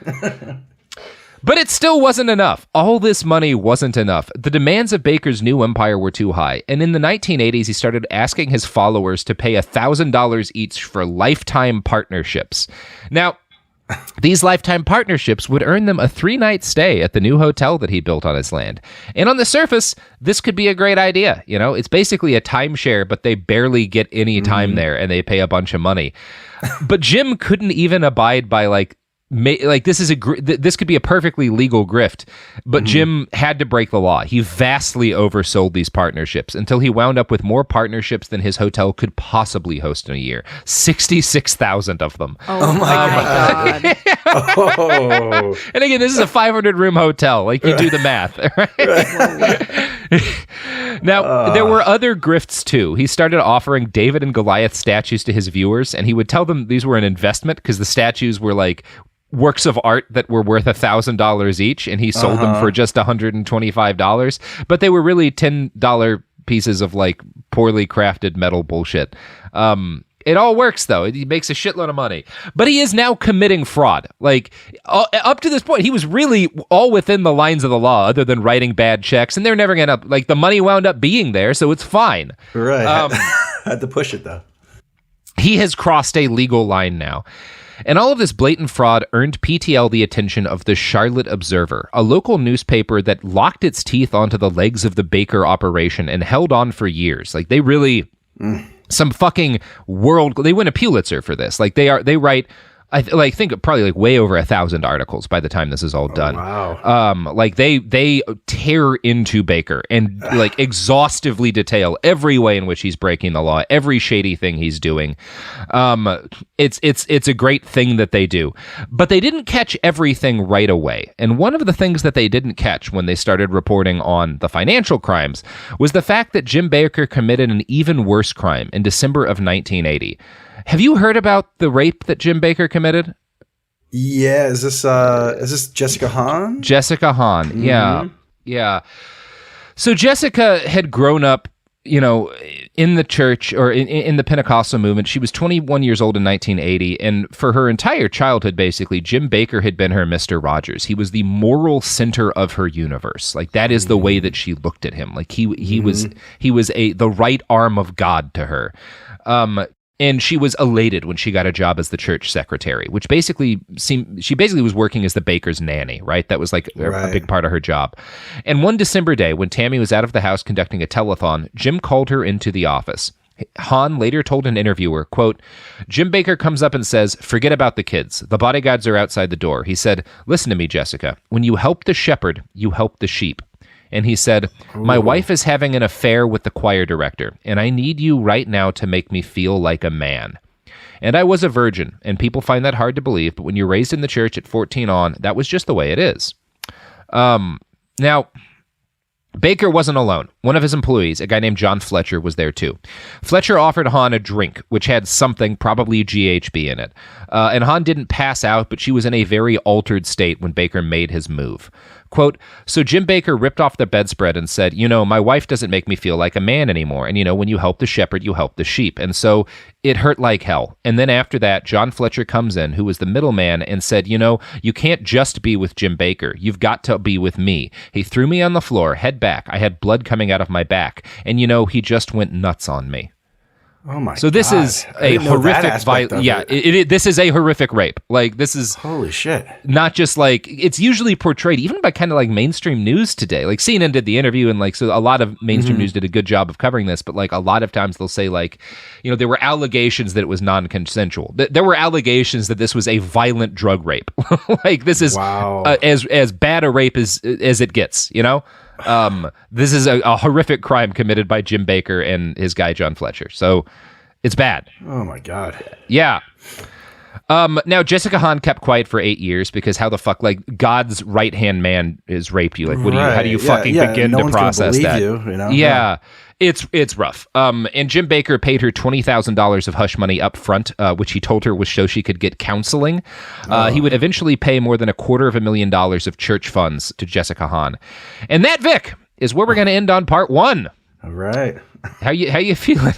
Speaker 7: But it still wasn't enough. All this money wasn't enough. The demands of Bakker's new empire were too high. And in the 1980s, he started asking his followers to pay $1,000 each for lifetime partnerships. Now, these lifetime partnerships would earn them a 3-night stay at the new hotel that he built on his land. And on the surface, this could be a great idea. It's basically a timeshare, but they barely get any time there and they pay a bunch of money. But Jim couldn't even abide by this could be a perfectly legal grift, but Jim had to break the law. He vastly oversold these partnerships until he wound up with more partnerships than his hotel could possibly host in a year. 66,000 of them.
Speaker 9: Oh my God.
Speaker 7: And again, this is a 500-room hotel. Like, you do the math. Right? Now, there were other grifts too. He started offering David and Goliath statues to his viewers, and he would tell them these were an investment because the statues were like works of art that were worth $1,000 each, and he sold them for just $125, but they were really $10 pieces of like poorly crafted metal bullshit. It all works, though. He makes a shitload of money. But he is now committing fraud. Like, up to this point, he was really all within the lines of the law, other than writing bad checks, and they're never going to, like, the money wound up being there, so it's fine.
Speaker 8: Right. Had to push it, though.
Speaker 7: He has crossed a legal line now. And all of this blatant fraud earned PTL the attention of the Charlotte Observer, a local newspaper that locked its teeth onto the legs of the Bakker operation and held on for years. Like, they really... Some fucking they win a Pulitzer for this. Like, they write... I think probably like way over 1,000 articles by the time this is all done.
Speaker 8: Wow.
Speaker 7: Like they tear into Bakker and like exhaustively detail every way in which he's breaking the law, every shady thing he's doing. It's a great thing that they do, but they didn't catch everything right away. And one of the things that they didn't catch when they started reporting on the financial crimes was the fact that Jim Bakker committed an even worse crime in December of 1980. Have you heard about the rape that Jim Bakker committed?
Speaker 8: Yeah, is this Jessica Hahn?
Speaker 7: Jessica Hahn, yeah. So Jessica had grown up, in the church or in the Pentecostal movement. She was 21 years old in 1980, and for her entire childhood, basically, Jim Bakker had been her Mr. Rogers. He was the moral center of her universe. Like, that is the way that she looked at him. Like, he was the right arm of God to her. And she was elated when she got a job as the church secretary, which she basically was working as the baker's nanny, right? That was like a big part of her job. And one December day, when Tammy was out of the house conducting a telethon, Jim called her into the office. Hahn later told an interviewer, quote, Jim Bakker comes up and says, forget about the kids. The bodyguards are outside the door. He said, listen to me, Jessica. When you help the shepherd, you help the sheep. And he said, my wife is having an affair with the choir director, and I need you right now to make me feel like a man. And I was a virgin, and people find that hard to believe, but when you're raised in the church at 14 on, that was just the way it is. Now, Bakker wasn't alone. One of his employees, a guy named John Fletcher, was there too. Fletcher offered Hahn a drink, which had something, probably GHB, in it. And Hahn didn't pass out, but she was in a very altered state when Bakker made his move. Quote, so Jim Bakker ripped off the bedspread and said, my wife doesn't make me feel like a man anymore. And, when you help the shepherd, you help the sheep. And so it hurt like hell. And then after that, John Fletcher comes in, who was the middleman, and said, you can't just be with Jim Bakker. You've got to be with me. He threw me on the floor, head back. I had blood coming out of my back. And, he just went nuts on me.
Speaker 8: Oh my!
Speaker 7: So this is a horrific violence. Yeah, this is a horrific rape. Like, this is
Speaker 8: holy shit.
Speaker 7: Not just like it's usually portrayed even by kind of like mainstream news today. Like CNN did the interview, and like so a lot of mainstream news did a good job of covering this. But like a lot of times they'll say like, there were allegations that it was non-consensual. There were allegations that this was a violent drug rape. Like this is as bad a rape as it gets. This is a horrific crime committed by Jim Bakker and his guy John Fletcher. So it's bad.
Speaker 8: Oh my God.
Speaker 7: Yeah. Now Jessica Hahn kept quiet for 8 years because how the fuck, like, God's right-hand man is raped you. Like, how do you fucking begin to process that? Yeah. It's rough. And Jim Bakker paid her $20,000 of hush money up front, which he told her was so she could get counseling. He would eventually pay more than $250,000 of church funds to Jessica Hahn. And that, Vic, is where we're going to end on part 1.
Speaker 8: All right.
Speaker 7: How you feeling?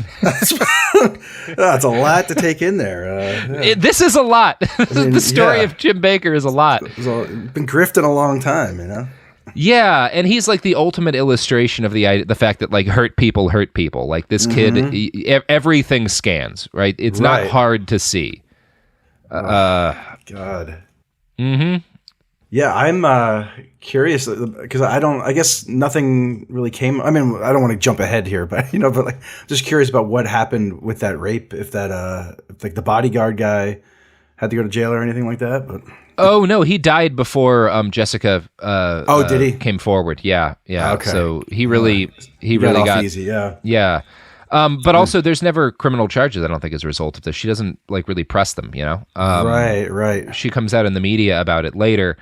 Speaker 8: That's a lot to take in there.
Speaker 7: This is a lot. The story of Jim Bakker is a lot.
Speaker 8: Been grifting a long time,
Speaker 7: Yeah, and he's like the ultimate illustration of the fact that like hurt people. Like this kid, everything scans, right? It's not hard to see.
Speaker 8: God.
Speaker 7: Mm-hmm.
Speaker 8: Yeah, I'm curious because I guess nothing really came. I mean, I don't want to jump ahead here, but but like, just curious about what happened with that rape. If that, if, like the bodyguard guy had to go to jail or anything like that, but.
Speaker 7: Oh no, he died before Jessica.
Speaker 8: Did he
Speaker 7: came forward? Yeah.
Speaker 8: Okay.
Speaker 7: So he really got
Speaker 8: easy. Yeah.
Speaker 7: Yeah. But also, there's never criminal charges, I don't think, as a result of this. She doesn't like really press them,
Speaker 8: Right.
Speaker 7: She comes out in the media about it later.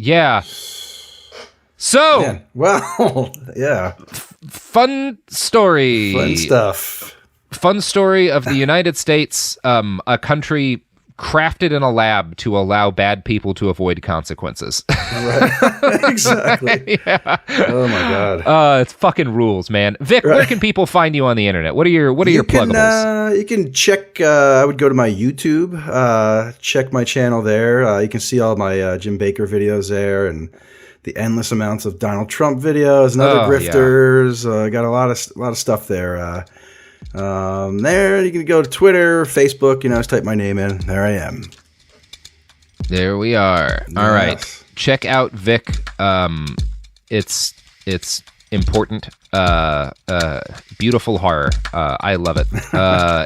Speaker 7: Yeah. So,
Speaker 8: man. Well, yeah.
Speaker 7: Fun story.
Speaker 8: Fun stuff.
Speaker 7: Fun story of the United States, a country crafted in a lab to allow bad people to avoid consequences.
Speaker 8: Right. Exactly.
Speaker 7: Yeah.
Speaker 8: Oh my God.
Speaker 7: It's fucking rules, man. Vic, where can people find you on the internet? What are your pluggables?
Speaker 8: You can check. I would go to my YouTube. Check my channel there. You can see all my Jim Bakker videos there, and the endless amounts of Donald Trump videos and other grifters. Got a lot of stuff there. There you can go to Twitter, Facebook. Just type my name in. There I am.
Speaker 7: There we are. Yes. All right, check out Vic. It's important. Beautiful horror. I love it.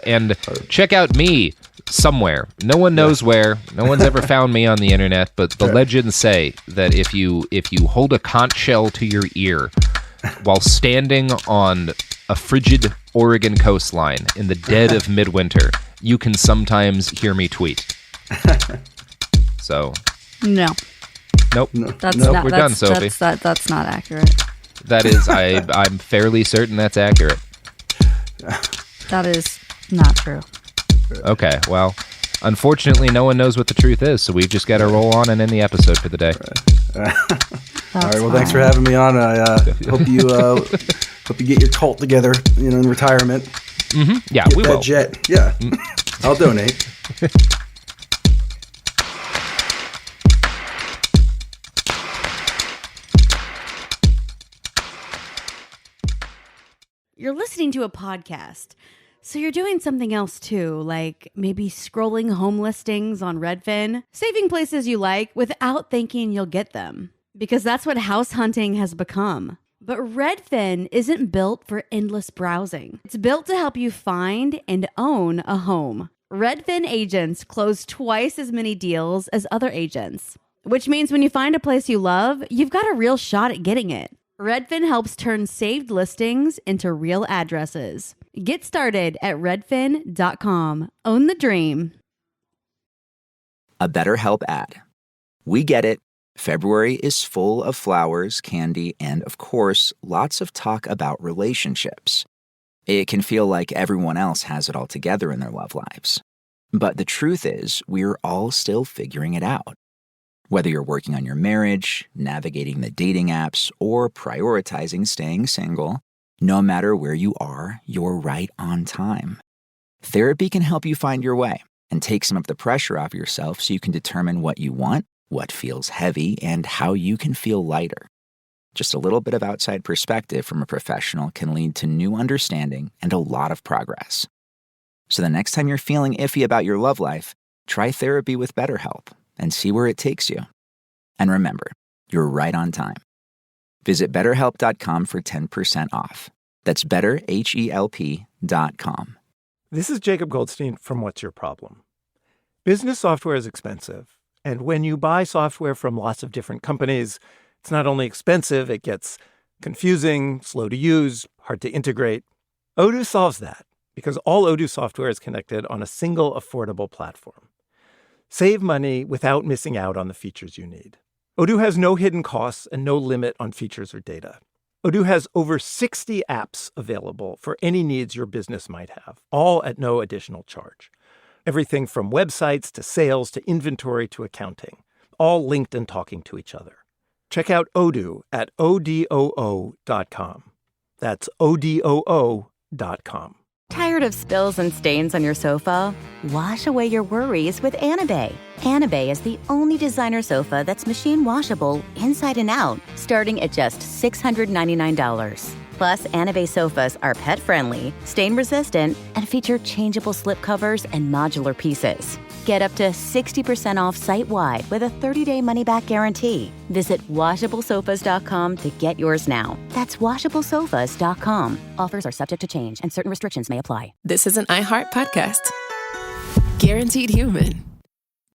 Speaker 7: And check out me somewhere. No one knows where. No one's ever found me on the internet, but the legends say that if you hold a conch shell to your ear while standing on a frigid Oregon coastline in the dead of midwinter, you can sometimes hear me tweet. So
Speaker 9: no.
Speaker 7: Nope.
Speaker 9: That's
Speaker 7: nope.
Speaker 9: Not,
Speaker 7: We're done, Sophie.
Speaker 9: That's not accurate.
Speaker 7: That is, I'm fairly certain that's accurate.
Speaker 9: That is not true.
Speaker 7: Okay, well, unfortunately, no one knows what the truth is, so we've just got to roll on and end the episode for the day.
Speaker 8: All right. Well, thanks for having me on. I hope you get your cult together, in retirement.
Speaker 7: Mm-hmm. Yeah,
Speaker 8: get
Speaker 7: we
Speaker 8: that
Speaker 7: will.
Speaker 8: Jet. Yeah, I'll donate.
Speaker 2: You're listening to a podcast, so you're doing something else too, like maybe scrolling home listings on Redfin, saving places you like without thinking you'll get them, because that's what house hunting has become. But Redfin isn't built for endless browsing. It's built to help you find and own a home. Redfin agents close twice as many deals as other agents, which means when you find a place you love, you've got a real shot at getting it. Redfin helps turn saved listings into real addresses. Get started at redfin.com. Own the dream.
Speaker 19: A BetterHelp ad. We get it. February is full of flowers, candy, and, of course, lots of talk about relationships. It can feel like everyone else has it all together in their love lives. But the truth is, we're all still figuring it out. Whether you're working on your marriage, navigating the dating apps, or prioritizing staying single, no matter where you are, you're right on time. Therapy can help you find your way and take some of the pressure off yourself so you can determine what you want, what feels heavy, and how you can feel lighter. Just a little bit of outside perspective from a professional can lead to new understanding and a lot of progress. So the next time you're feeling iffy about your love life, try therapy with BetterHelp and see where it takes you. And remember, you're right on time. Visit BetterHelp.com for 10% off. That's BetterHelp.com.
Speaker 20: This is Jacob Goldstein from What's Your Problem? Business software is expensive, and when you buy software from lots of different companies, it's not only expensive, it gets confusing, slow to use, hard to integrate. Odoo solves that, because all Odoo software is connected on a single affordable platform. Save money without missing out on the features you need. Odoo has no hidden costs and no limit on features or data. Odoo has over 60 apps available for any needs your business might have, all at no additional charge. Everything from websites to sales to inventory to accounting, all linked and talking to each other. Check out Odoo at odoo.com. That's odoo.com.
Speaker 21: Tired of spills and stains on your sofa? Wash away your worries with Anabay. Anabay is the only designer sofa that's machine washable inside and out, starting at just $699. Plus, Anabay sofas are pet-friendly, stain-resistant, and feature changeable slipcovers and modular pieces. Get up to 60% off site-wide with a 30-day money-back guarantee. Visit WashableSofas.com to get yours now. That's WashableSofas.com. Offers are subject to change, and certain restrictions may apply.
Speaker 22: This is an iHeart podcast. Guaranteed Human.